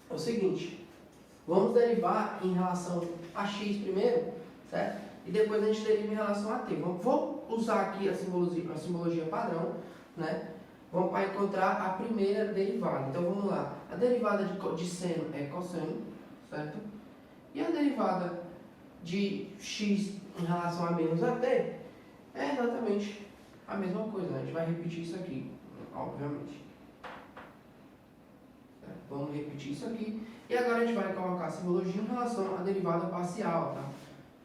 o seguinte. Vamos derivar em relação a x primeiro, certo? E depois a gente deriva em relação a t. Vou usar aqui a simbologia padrão, né? Vamos para encontrar a primeira derivada. Então, vamos lá. A derivada de seno é cosseno, certo? E a derivada de x em relação a menos at é exatamente a mesma coisa. A gente vai repetir isso aqui, obviamente. Certo? Vamos repetir isso aqui. E agora a gente vai colocar a simbologia em relação à derivada parcial, tá?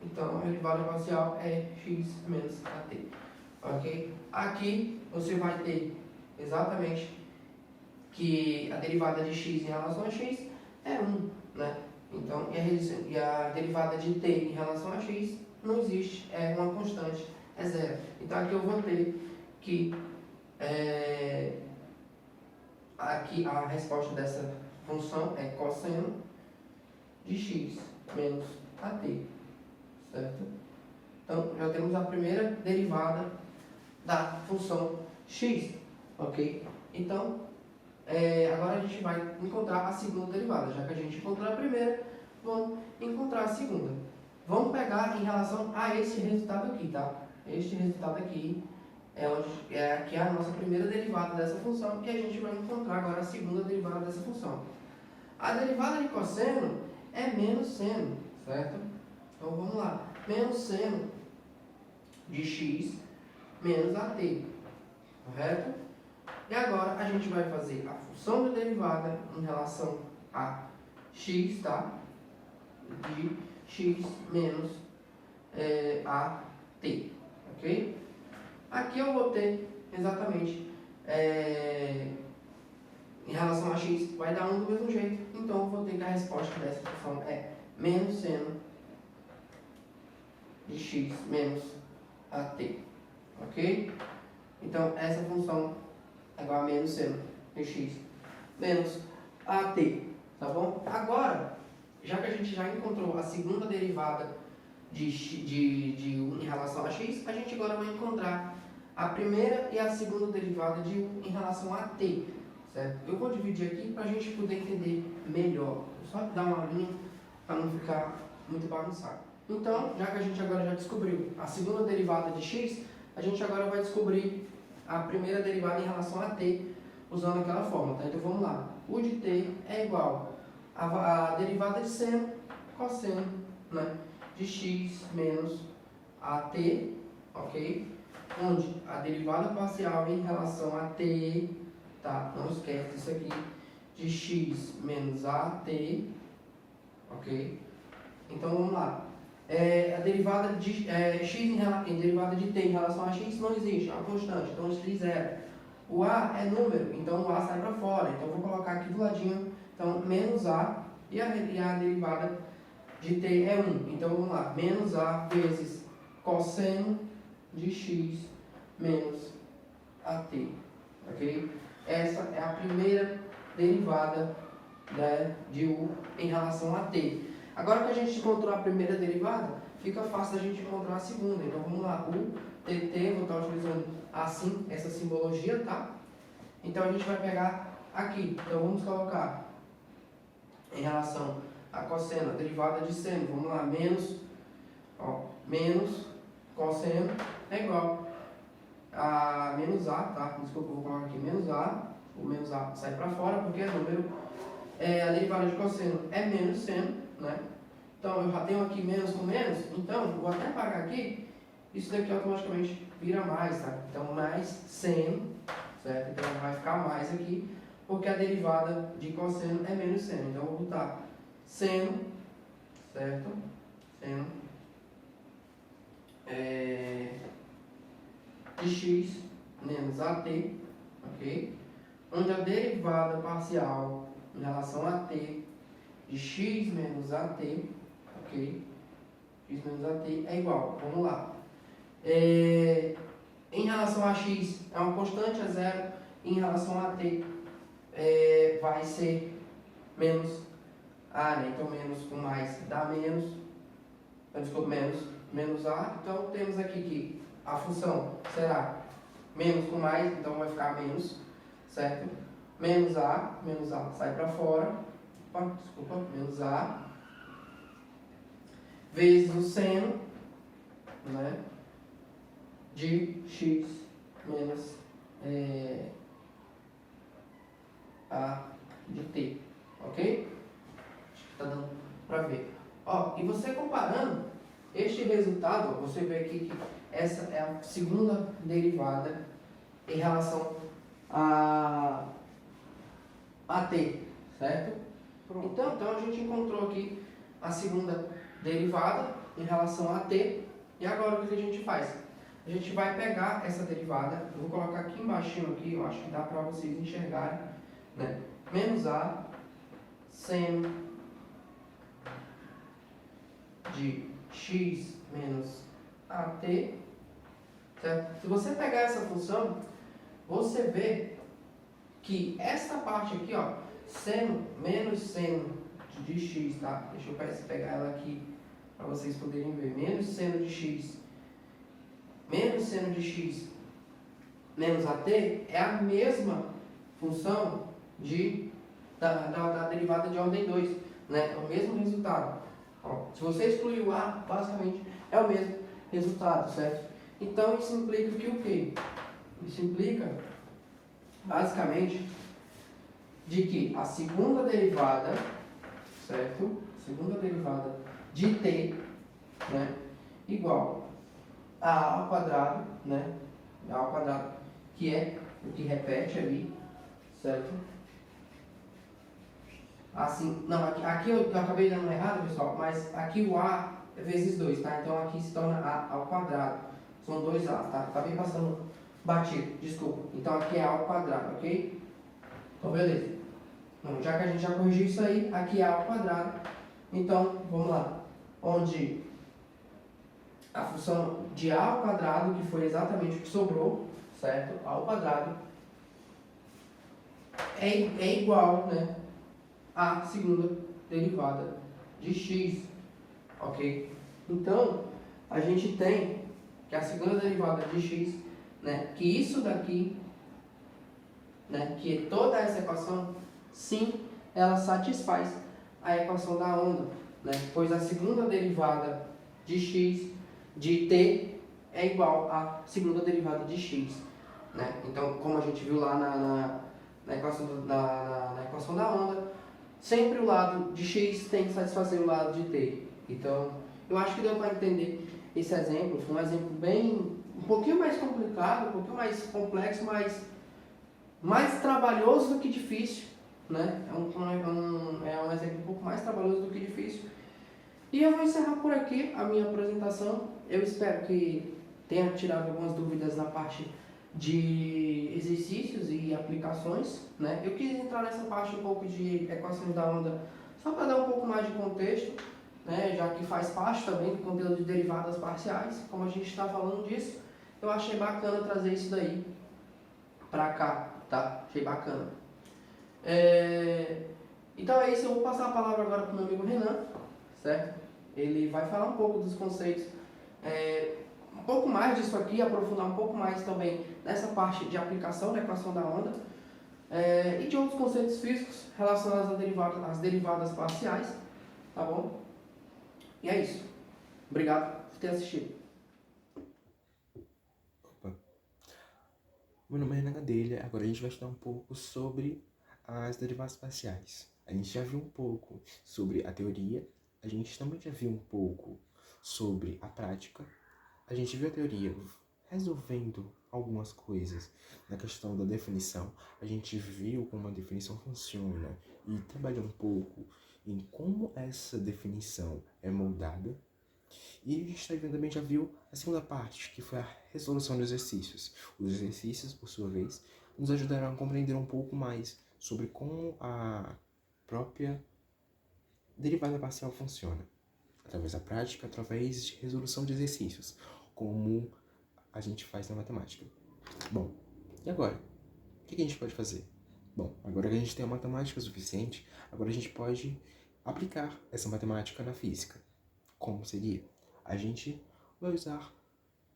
Então, a derivada parcial é x menos at. Ok? Aqui você vai ter exatamente que a derivada de x em relação a x é 1, né? Então, e a derivada de t em relação a x não existe, é uma constante, é zero. Então, aqui eu vou ter que aqui a resposta dessa função é cosseno de x menos at, certo? Então, já temos a primeira derivada da função x, ok? Então, agora a gente vai encontrar a segunda derivada. Já que a gente encontrou a primeira, vamos encontrar a segunda. Vamos pegar em relação a esse resultado aqui, tá? Este resultado aqui aqui é a nossa primeira derivada dessa função e a gente vai encontrar agora a segunda derivada dessa função. A derivada de cosseno é menos seno, certo? Então vamos lá. Menos seno de x menos at, correto? E agora a gente vai fazer a função da derivada em relação a x, tá? De x menos a t, ok? Aqui eu vou ter exatamente em relação a x vai dar 1 do mesmo jeito, então eu vou ter que a resposta dessa função é menos seno de x menos a t, ok? Então essa função é igual a menos seno de x menos a t, tá bom? Agora, já que a gente já encontrou a segunda derivada de 1 em relação a x, a gente agora vai encontrar a primeira e a segunda derivada de 1 em relação a t, certo? Eu vou dividir aqui para a gente poder entender melhor. Só dar uma linha para não ficar muito bagunçado. Então, já que a gente agora já descobriu a segunda derivada de x, a gente agora vai descobrir a primeira derivada em relação a t, usando aquela fórmula, tá? Então vamos lá. U de t é igual a derivada de seno, cosseno, né, de x menos a t, ok? Onde a derivada parcial em relação a t, tá? Não esquece isso aqui, de x menos a t, ok? Então vamos lá. A derivada de derivada de t em relação a x não existe, é uma constante, então isso é zero. O a é número, então o a sai para fora, então eu vou colocar aqui do ladinho, então menos a e a derivada de t é 1. Então vamos lá, menos a vezes cosseno de x menos a t, ok? Essa é a primeira derivada, né, de u em relação a t. Agora que a gente encontrou a primeira derivada, fica fácil da gente encontrar a segunda. Então vamos lá, u dt, vou estar utilizando assim, essa simbologia, tá? Então a gente vai pegar aqui, então vamos colocar em relação a cosseno, a derivada de seno, vamos lá, menos cosseno é igual a menos a, tá? Desculpa, eu vou colocar aqui menos a, o menos a sai para fora porque é número, a derivada de cosseno é menos seno, né? Então eu já tenho aqui menos com menos, então vou até apagar aqui, isso daqui automaticamente vira mais, tá? Então mais seno, certo? Então vai ficar mais aqui, porque a derivada de cosseno é menos seno. Então eu vou botar seno, certo? Seno de x menos at, ok? Onde a derivada parcial em relação a t de x menos at, ok? X menos at é igual, vamos lá. Em relação a x é uma constante, é zero. Em relação a t vai ser menos a, né? Então menos com mais dá menos, desculpa, menos a. Então temos aqui que a função será menos com mais, então vai ficar menos, certo? Menos a sai para fora, desculpa, menos a vezes o seno, né, de x menos a de t, ok? Acho que está dando para ver. Ó, e você comparando este resultado, você vê aqui que essa é a segunda derivada em relação a t, certo? Então a gente encontrou aqui a segunda derivada em relação a t, e agora o que a gente faz? A gente vai pegar essa derivada, eu vou colocar aqui embaixo, aqui, eu acho que dá para vocês enxergarem, né? Menos a seno de x menos at, certo? Se você pegar essa função, você vê que essa parte aqui, ó, seno menos seno de x, tá? Deixa eu pegar ela aqui para vocês poderem ver. Menos seno de x menos at é a mesma função da derivada de ordem 2, né? É o mesmo resultado. Ó, se você excluir o a, basicamente é o mesmo resultado, certo? Então isso implica que o quê? Isso implica basicamente de que a segunda derivada, certo? Segunda derivada de t, né, igual a ao quadrado, né? A ao quadrado, que é o que repete ali, certo? Assim, não, aqui eu acabei dando errado, pessoal, mas aqui o A é vezes 2, tá? Então aqui se torna A ao quadrado. São 2A, tá? Acabei passando batido, desculpa. Então aqui é A ao quadrado, ok? Então beleza. Então, já que a gente já corrigiu isso aí, aqui é A ao quadrado. Então, vamos lá. Onde a função de A ao quadrado, que foi exatamente o que sobrou, certo? A ao quadrado é igual, né, a segunda derivada de x, ok? Então, a gente tem que a segunda derivada de x, né, que isso daqui, né, que toda essa equação, sim, ela satisfaz a equação da onda, né, pois a segunda derivada de x de t é igual à segunda derivada de x, né? Então, como a gente viu lá na equação da onda, sempre o lado de x tem que satisfazer o lado de t. Então, eu acho que deu para entender esse exemplo. Foi um exemplo um pouquinho mais complicado, um pouquinho mais complexo, mas mais trabalhoso do que difícil, né? É um exemplo um pouco mais trabalhoso do que difícil. E eu vou encerrar por aqui a minha apresentação. Eu espero que tenha tirado algumas dúvidas na parte de exercícios e aplicações, né? Eu quis entrar nessa parte um pouco de equações da onda só para dar um pouco mais de contexto, né? Já que faz parte também do conteúdo de derivadas parciais, como a gente está falando disso, eu achei bacana trazer isso daí para cá, tá? Achei bacana. Então é isso, eu vou passar a palavra agora para o meu amigo Renan, certo? Ele vai falar um pouco dos conceitos, um pouco mais disso aqui, aprofundar um pouco mais também nessa parte de aplicação da equação da onda e de outros conceitos físicos relacionados às derivadas parciais, tá bom? E é isso. Obrigado por ter assistido. Opa. Meu nome é Renan Gadelha. Agora a gente vai estudar um pouco sobre as derivadas parciais. A gente já viu um pouco sobre a teoria, a gente também já viu um pouco sobre a prática. A gente viu a teoria resolvendo algumas coisas na questão da definição. A gente viu como a definição funciona e trabalhou um pouco em como essa definição é moldada. E a gente também já viu a segunda parte, que foi a resolução dos exercícios. Os exercícios, por sua vez, nos ajudarão a compreender um pouco mais sobre como a própria derivada parcial funciona. Através da prática, através de resolução de exercícios, como a gente faz na matemática. Bom, e agora? O que a gente pode fazer? Bom, agora que a gente tem a matemática suficiente, agora a gente pode aplicar essa matemática na física. Como seria? A gente vai usar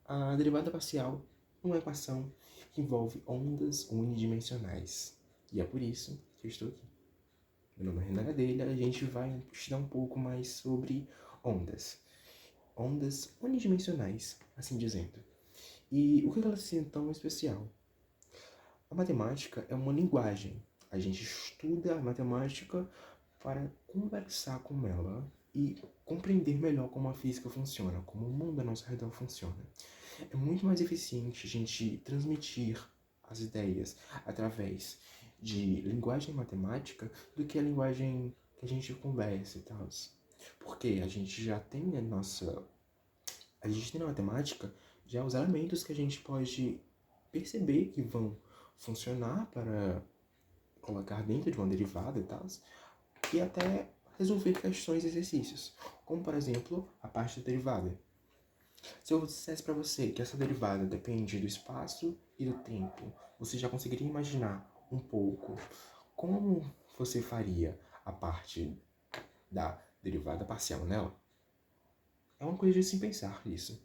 a derivada parcial numa equação que envolve ondas unidimensionais. E é por isso que eu estou aqui. Meu nome é Renan Gadelha, a gente vai estudar um pouco mais sobre ondas. Ondas unidimensionais, assim dizendo. E o que elas têm tão especial? A matemática é uma linguagem. A gente estuda a matemática para conversar com ela e compreender melhor como a física funciona, como o mundo ao nosso redor funciona. É muito mais eficiente a gente transmitir as ideias através de linguagem matemática do que a linguagem que a gente conversa e tal. Porque a gente já tem a gente tem na matemática já os elementos que a gente pode perceber que vão funcionar para colocar dentro de uma derivada e tal, e até resolver questões e exercícios, como por exemplo a parte da derivada. Se eu dissesse para você que essa derivada depende do espaço e do tempo, você já conseguiria imaginar um pouco como você faria a parte da derivada parcial nela? É uma coisa de se pensar isso.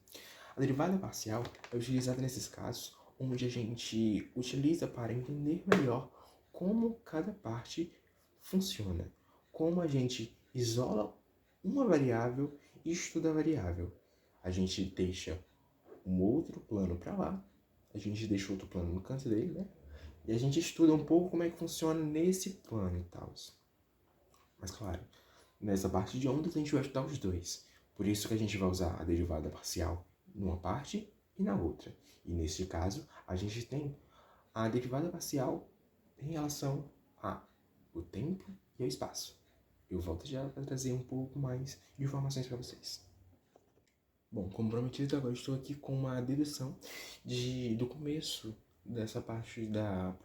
A derivada parcial é utilizada nesses casos onde a gente utiliza para entender melhor como cada parte funciona, como a gente isola uma variável e estuda a variável. A gente deixa um outro plano para lá, a gente deixa outro plano no canto dele, né? E a gente estuda um pouco como é que funciona nesse plano e tal. Mas claro, nessa parte de ondas a gente vai estudar os dois. Por isso que a gente vai usar a derivada parcial numa parte e na outra. E nesse caso, a gente tem a derivada parcial em relação ao tempo e ao espaço. Eu volto já para trazer um pouco mais de informações para vocês. Bom, como prometido, agora estou aqui com uma dedução do começo dessa parte da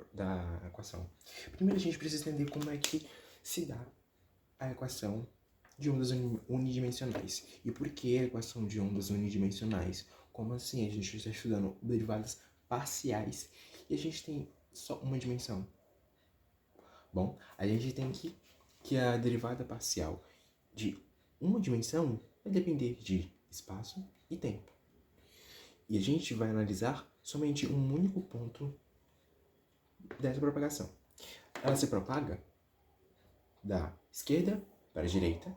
equação. Primeiro a gente precisa entender como é que se dá a equação de ondas unidimensionais. E por que a equação de ondas unidimensionais? Como assim? A gente está estudando derivadas parciais e a gente tem só uma dimensão. Bom, a gente tem que a derivada parcial de uma dimensão vai depender de espaço e tempo. E a gente vai analisar somente um único ponto dessa propagação. Ela se propaga da esquerda para a direita,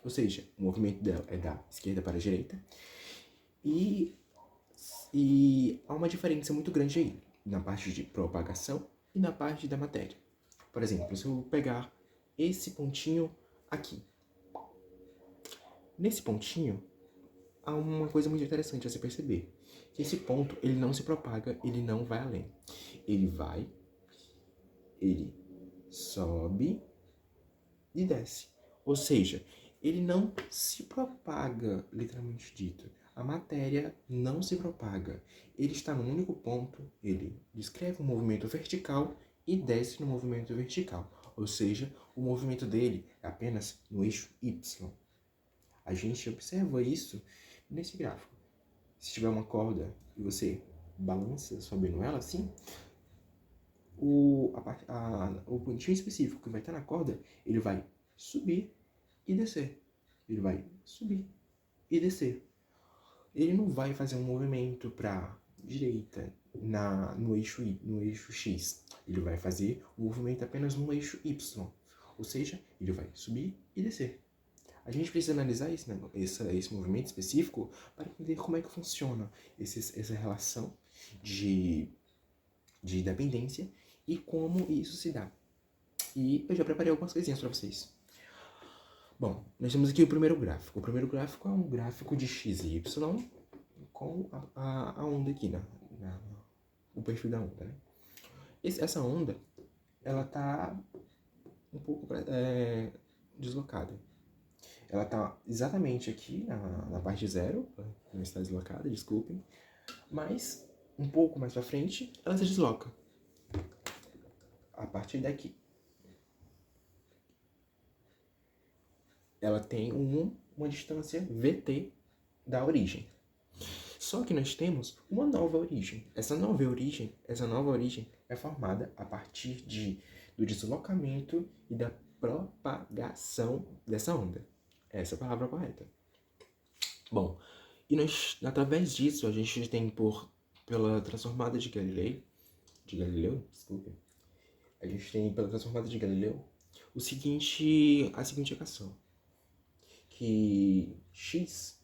ou seja, o movimento dela é da esquerda para a direita, e há uma diferença muito grande aí, na parte de propagação e na parte da matéria. Por exemplo, se eu pegar esse pontinho aqui, nesse pontinho, há uma coisa muito interessante a se perceber, que esse ponto, ele não se propaga, ele não vai além. Ele sobe e desce. Ou seja, ele não se propaga, literalmente dito. A matéria não se propaga. Ele está num único ponto, ele descreve um movimento vertical e desce no movimento vertical. Ou seja, o movimento dele é apenas no eixo Y. A gente observa isso nesse gráfico. Se tiver uma corda e você balança subindo ela assim, o pontinho específico que vai estar na corda, ele vai subir e descer. Ele vai subir e descer. Ele não vai fazer um movimento para direita no eixo X. Ele vai fazer um movimento apenas no eixo Y. Ou seja, ele vai subir e descer. A gente precisa analisar esse movimento específico para entender como é que funciona essa relação de dependência e como isso se dá. E eu já preparei algumas coisinhas para vocês. Bom, nós temos aqui o primeiro gráfico. O primeiro gráfico é um gráfico de x e y com a onda aqui, o perfil da onda, né? Essa onda, ela tá um pouco deslocada. Ela tá exatamente aqui na parte zero, não está deslocada, desculpem, mas um pouco mais para frente, ela se desloca a partir daqui. Ela tem uma distância VT da origem. Só que nós temos uma nova origem. Essa nova origem é formada a partir do deslocamento e da propagação dessa onda. Essa é a palavra correta. Bom, e nós, através disso, a gente tem pela transformada de Galileu, a gente tem pela transformada de Galileu a seguinte equação, que x'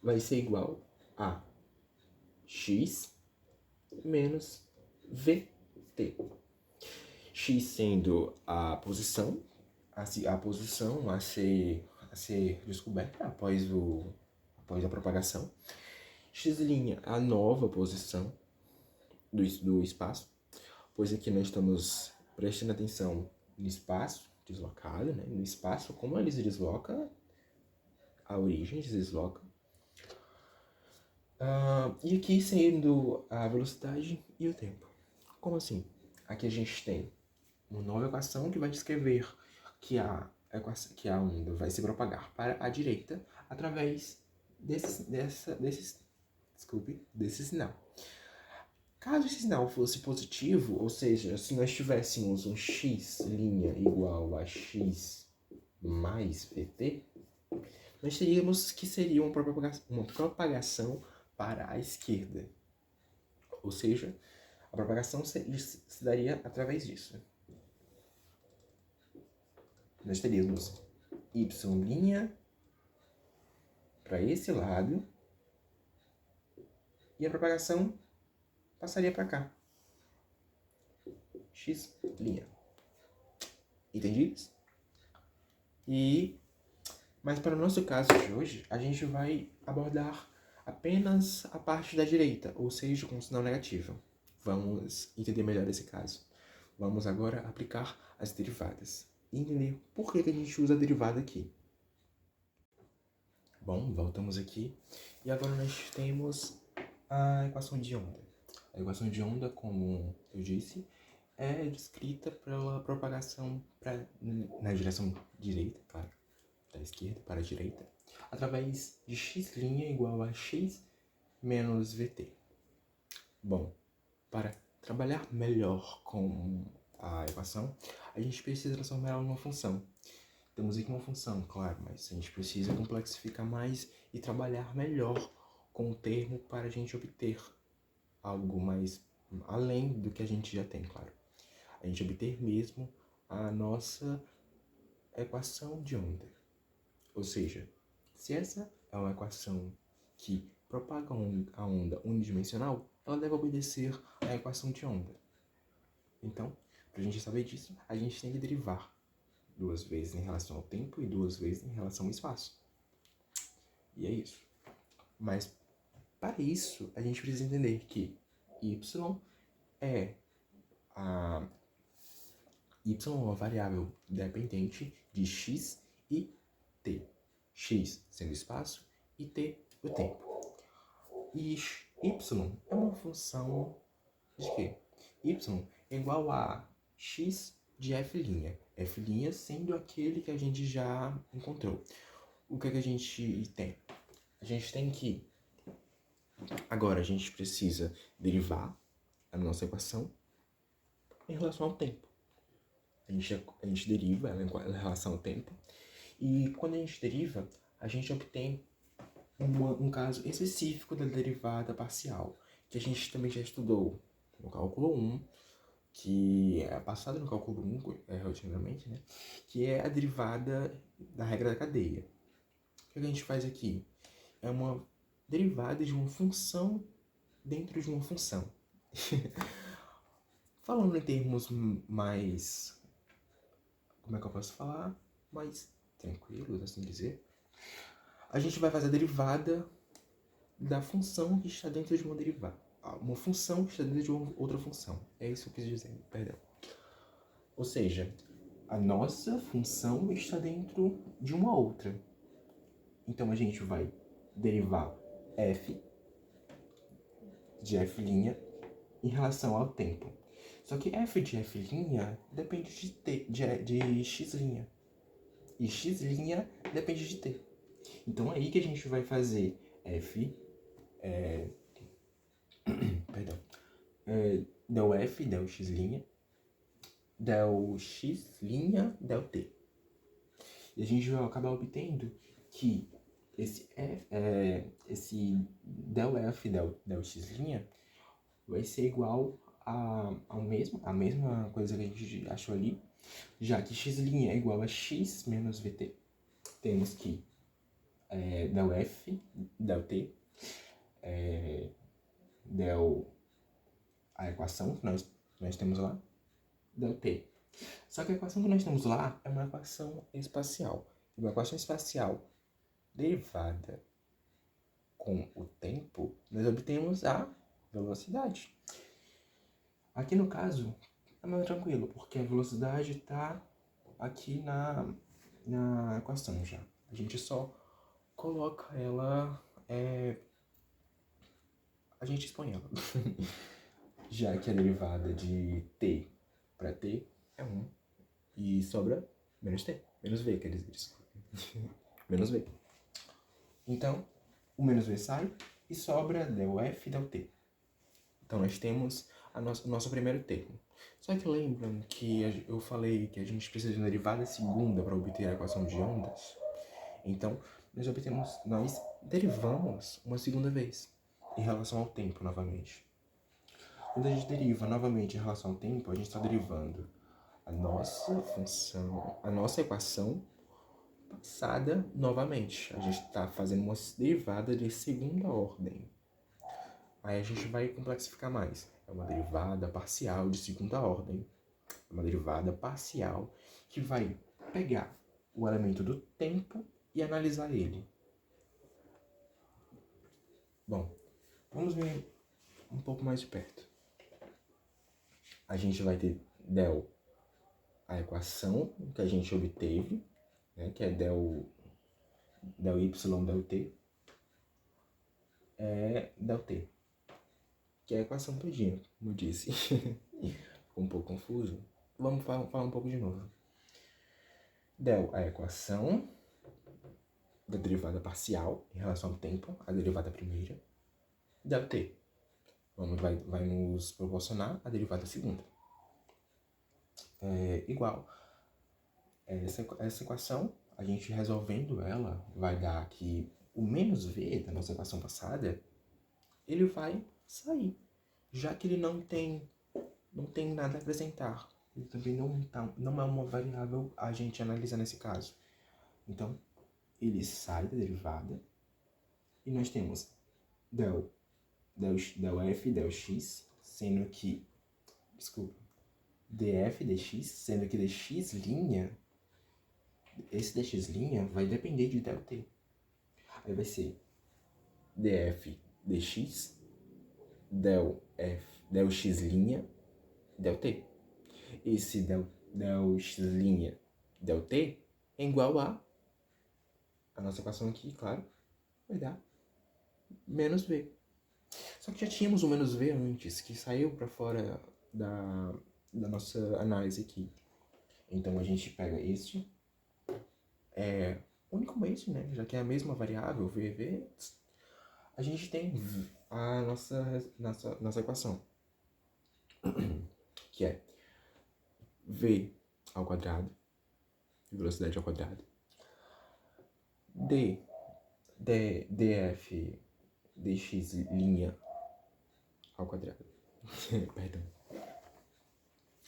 vai ser igual a x menos vt. X sendo a posição a ser descoberta após a propagação. X' a nova posição do espaço, pois aqui nós estamos prestando atenção no espaço deslocado, né? No espaço, como ele se desloca, a origem se desloca. E aqui sendo a velocidade e o tempo. Como assim? Aqui a gente tem uma nova equação que vai descrever que a onda vai se propagar para a direita através desse sinal. Caso esse sinal fosse positivo, ou seja, se nós tivéssemos um x' igual a x mais vt, nós teríamos que seria uma propagação para a esquerda. Ou seja, a propagação se daria através disso. Nós teríamos y' para esse lado e a propagação passaria para cá. X'. Entendido? Mas para o nosso caso de hoje, a gente vai abordar apenas a parte da direita, ou seja, com sinal negativo. Vamos entender melhor esse caso. Vamos agora aplicar as derivadas e entender por que a gente usa a derivada aqui. Bom, voltamos aqui e agora nós temos a equação de onda. A equação de onda, como eu disse, é descrita pela propagação na direção direita, claro, da esquerda para a direita, através de x' igual a x menos vt. Bom, para trabalhar melhor com a equação, a gente precisa transformar ela numa função. Temos aqui uma função, claro, mas a gente precisa complexificar mais e trabalhar melhor com o termo para a gente obter algo mais além do que a gente já tem, claro. A gente obter mesmo a nossa equação de onda. Ou seja, se essa é uma equação que propaga a onda unidimensional, ela deve obedecer à equação de onda. Então, para a gente saber disso, a gente tem que derivar 2 vezes em relação ao tempo e 2 vezes em relação ao espaço. E é isso. Mas, para isso, a gente precisa entender que y é uma variável dependente de x e t. X sendo o espaço e t o tempo. E y é uma função de quê? Y é igual a x de f'. F' sendo aquele que a gente já encontrou. O que é que a gente tem? A gente tem que... Agora a gente precisa derivar a nossa equação em relação ao tempo. A gente deriva ela em relação ao tempo. E quando a gente deriva, a gente obtém um caso específico da derivada parcial, que a gente também já estudou no cálculo 1, que é passado no cálculo 1, rotineiramente, né? Que é a derivada da regra da cadeia. O que a gente faz aqui? É uma derivada de uma função dentro de uma função. Falando em termos mais... Como é que eu posso falar? Mais tranquilos, assim dizer. A gente vai fazer a derivada da função que está dentro de uma derivada. Uma função que está dentro de outra função. É isso que eu quis dizer, perdão. Ou seja, a nossa função está dentro de uma outra. Então a gente vai derivar f de f' em relação ao tempo. Só que f de f' depende de x'. E x' depende de t. Então é aí que a gente vai fazer f... perdão. Del f, del x', del x', del t. E a gente vai acabar obtendo que esse del f, del x' vai ser igual a mesma coisa que a gente achou ali, já que x' é igual a x menos vt. Temos que del f, del t, del a equação que nós temos lá, del t. Só que a equação que nós temos lá é uma equação espacial. Uma equação espacial derivada com o tempo, nós obtemos a velocidade. Aqui no caso, é mais tranquilo, porque a velocidade está aqui na equação já. A gente só coloca ela, a gente expõe ela. Já que a derivada de t para t é 1 e sobra menos t, menos v, quer dizer, desculpa. Menos v. Então, o menos v sai e sobra del f del t. Então, nós temos o nosso primeiro termo. Só que lembram que eu falei que a gente precisa de uma derivada segunda para obter a equação de ondas? Então, nós derivamos uma segunda vez, em relação ao tempo, novamente. Quando a gente deriva novamente em relação ao tempo, a gente está derivando a nossa função, a nossa equação passada novamente. A gente está fazendo uma derivada de segunda ordem. Aí a gente vai complexificar mais. É uma derivada parcial de segunda ordem. É uma derivada parcial que vai pegar o elemento do tempo e analisar ele. Bom, vamos ver um pouco mais de perto. A gente vai ter del, a equação que a gente obteve, né, que é del y del t, é del t, que é a equação todinha, como eu disse. Ficou um pouco confuso. Vamos falar um pouco de novo. Del, a equação da derivada parcial em relação ao tempo, a derivada primeira, del t. Vai nos proporcionar a derivada segunda. Igual. Essa equação, a gente resolvendo ela, vai dar que o menos v da nossa equação passada, ele vai sair, já que ele não tem nada a acrescentar. Ele também não é uma variável a gente analisar nesse caso. Então, ele sai da derivada e nós temos del f, del x, sendo que, desculpa, df dx, sendo que dx', esse dx' vai depender de del t. Aí vai ser df dx, del x', del t. Esse del x', del t é igual a nossa equação aqui, claro, vai dar menos v. Só que já tínhamos o menos v antes, que saiu para fora da nossa análise aqui. Então a gente pega este, unicamente, né? Já que é a mesma variável, v, a gente tem a nossa equação, que é v ao quadrado, velocidade ao quadrado, df dx' ao quadrado. Perdão.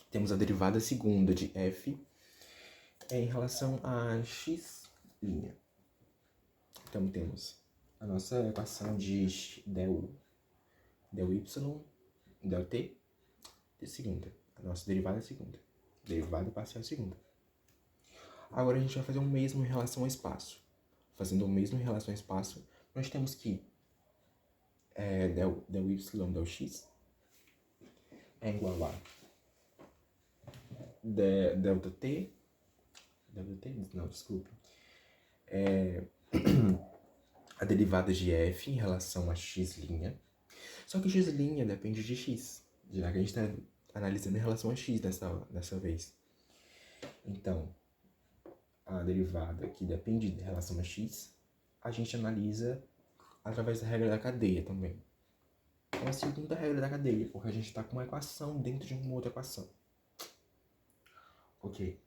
Temos a derivada segunda de f em relação a x'. Então temos a nossa equação de del y, del t, de segunda. A nossa derivada segunda. Derivada parcial segunda. Agora a gente vai fazer o mesmo em relação ao espaço. Fazendo o mesmo em relação ao espaço, nós temos que del y, del x é igual a delta t, não, desculpa, a derivada de f em relação a x', só que x' depende de x, já que a gente está analisando em relação a x dessa vez. Então, a derivada que depende em relação a x, a gente analisa através da regra da cadeia também. É a segunda regra da cadeia, porque a gente está com uma equação dentro de uma outra equação. Ok.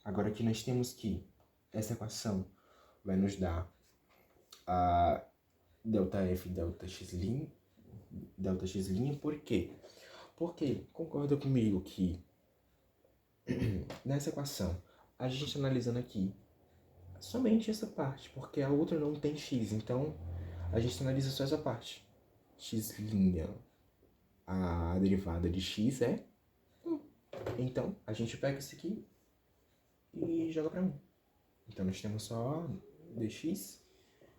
Agora aqui nós temos que essa equação vai nos dar a delta f, delta x', por quê? Porque, concorda comigo que nessa equação, a gente analisando aqui somente essa parte, porque a outra não tem x, então a gente analisa só essa parte. X', a derivada de x é 1. Então, a gente pega isso aqui e joga para 1. Então, nós temos só dx,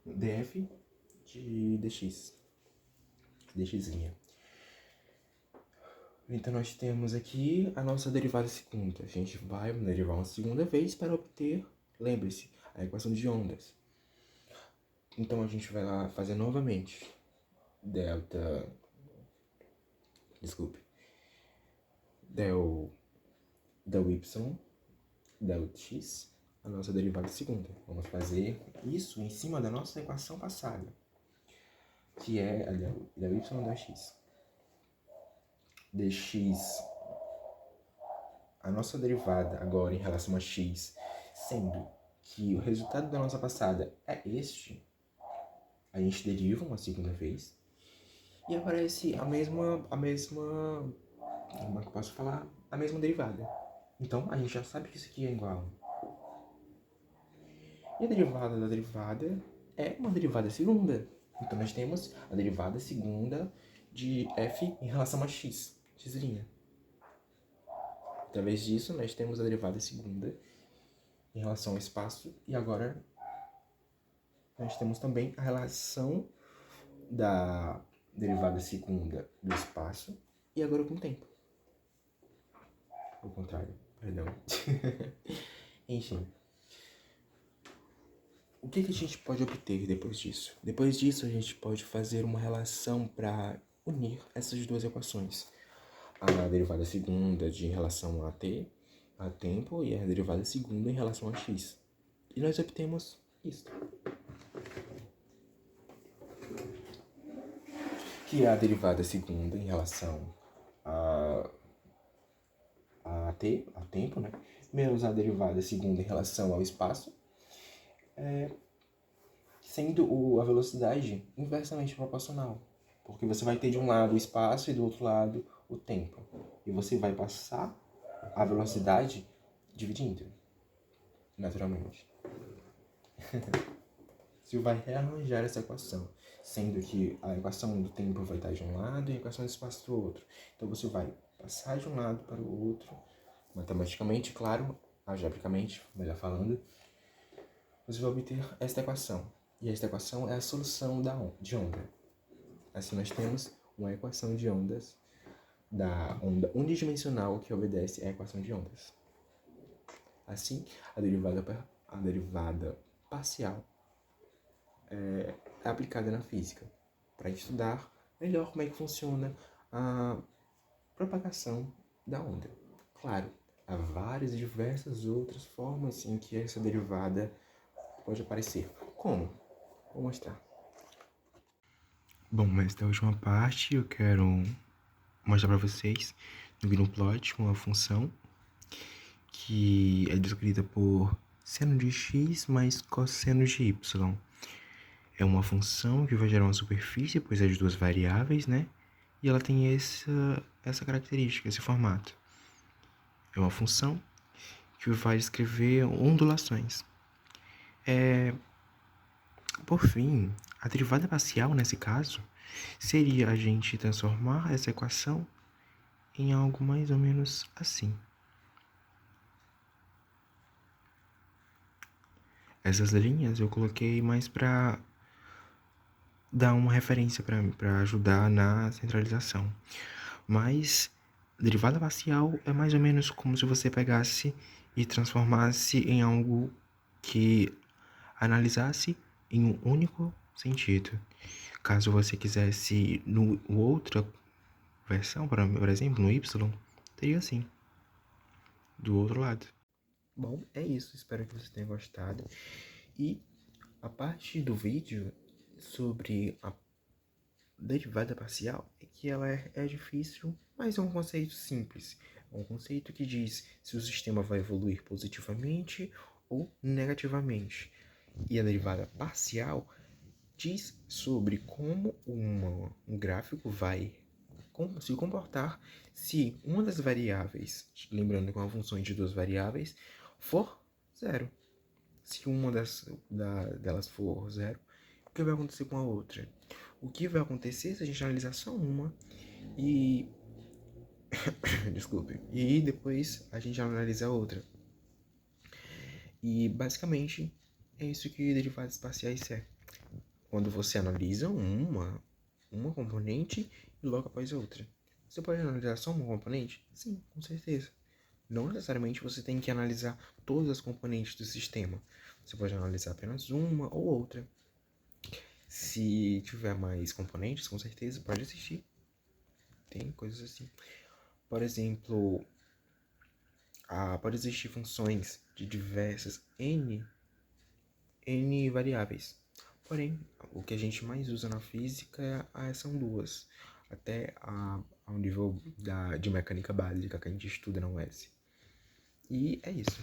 df de dx. Então, nós temos aqui a nossa derivada segunda. A gente vai derivar uma segunda vez para obter, lembre-se, a equação de ondas. Então, a gente vai lá fazer novamente del y, del x, a nossa derivada segunda. Vamos fazer isso em cima da nossa equação passada, que é a del y, del x. Dx, a nossa derivada agora em relação a x, sendo que o resultado da nossa passada é este, a gente deriva uma segunda vez e aparece a mesma, como é que eu posso falar? A mesma derivada. Então, a gente já sabe que isso aqui é igual. E a derivada da derivada é uma derivada segunda. Então, nós temos a derivada segunda de f em relação a x'. Através disso, nós temos a derivada segunda em relação ao espaço. E agora, nós temos também a relação da derivada segunda do espaço e agora com o tempo. Ao contrário, perdão. Enfim. O que a gente pode obter depois disso? Depois disso, a gente pode fazer uma relação para unir essas duas equações. A derivada segunda em relação a t, a tempo, e a derivada segunda em relação a x. E nós obtemos isso. Que é a derivada segunda em relação a t, a tempo, né? Menos a derivada segunda em relação ao espaço, sendo a velocidade inversamente proporcional. Porque você vai ter de um lado o espaço e do outro lado o tempo. E você vai passar a velocidade dividindo, naturalmente. Você vai rearranjar essa equação, sendo que a equação do tempo vai estar de um lado e a equação do espaço do outro. Então você vai passar de um lado para o outro, matematicamente, claro, algebricamente, melhor falando, você vai obter esta equação. E esta equação é a solução de onda. Assim nós temos uma equação de ondas da onda unidimensional que obedece à equação de ondas. Assim, a derivada parcial é aplicada na física para estudar melhor como é que funciona a propagação da onda. Claro, há várias e diversas outras formas em que essa derivada pode aparecer. Como? Vou mostrar. Bom, nesta última parte eu quero mostrar para vocês no GNU-Plot uma função que é descrita por seno de x mais cosseno de y. É uma função que vai gerar uma superfície, pois é de duas variáveis, né? E ela tem essa característica, esse formato. É uma função que vai descrever ondulações. Por fim, a derivada parcial, nesse caso, seria a gente transformar essa equação em algo mais ou menos assim. Essas linhas eu coloquei mais para dar uma referência para ajudar na centralização. Mas derivada parcial é mais ou menos como se você pegasse e transformasse em algo que analisasse em um único sentido. Caso você quisesse no outra versão, por exemplo, no y, teria assim, do outro lado. Bom, é isso. Espero que você tenha gostado. E a parte do vídeo sobre a derivada parcial é que ela é difícil, mas é um conceito simples. É um conceito que diz se o sistema vai evoluir positivamente ou negativamente. E a derivada parcial diz sobre como um gráfico vai se comportar se uma das variáveis, lembrando que é uma função de duas variáveis, for zero. Se uma delas for zero, o que vai acontecer com a outra? O que vai acontecer se a gente analisar só uma e... Desculpe. E depois a gente analisa a outra. E basicamente é isso que derivadas parciais é. Quando você analisa uma componente e logo após a outra. Você pode analisar só uma componente? Sim, com certeza. Não necessariamente você tem que analisar todas as componentes do sistema. Você pode analisar apenas uma ou outra. Se tiver mais componentes, com certeza pode existir. Tem coisas assim. Por exemplo, pode existir funções de diversas N variáveis. Porém, o que a gente mais usa na física são duas. Até ao nível de mecânica básica que a gente estuda na UES. E é isso.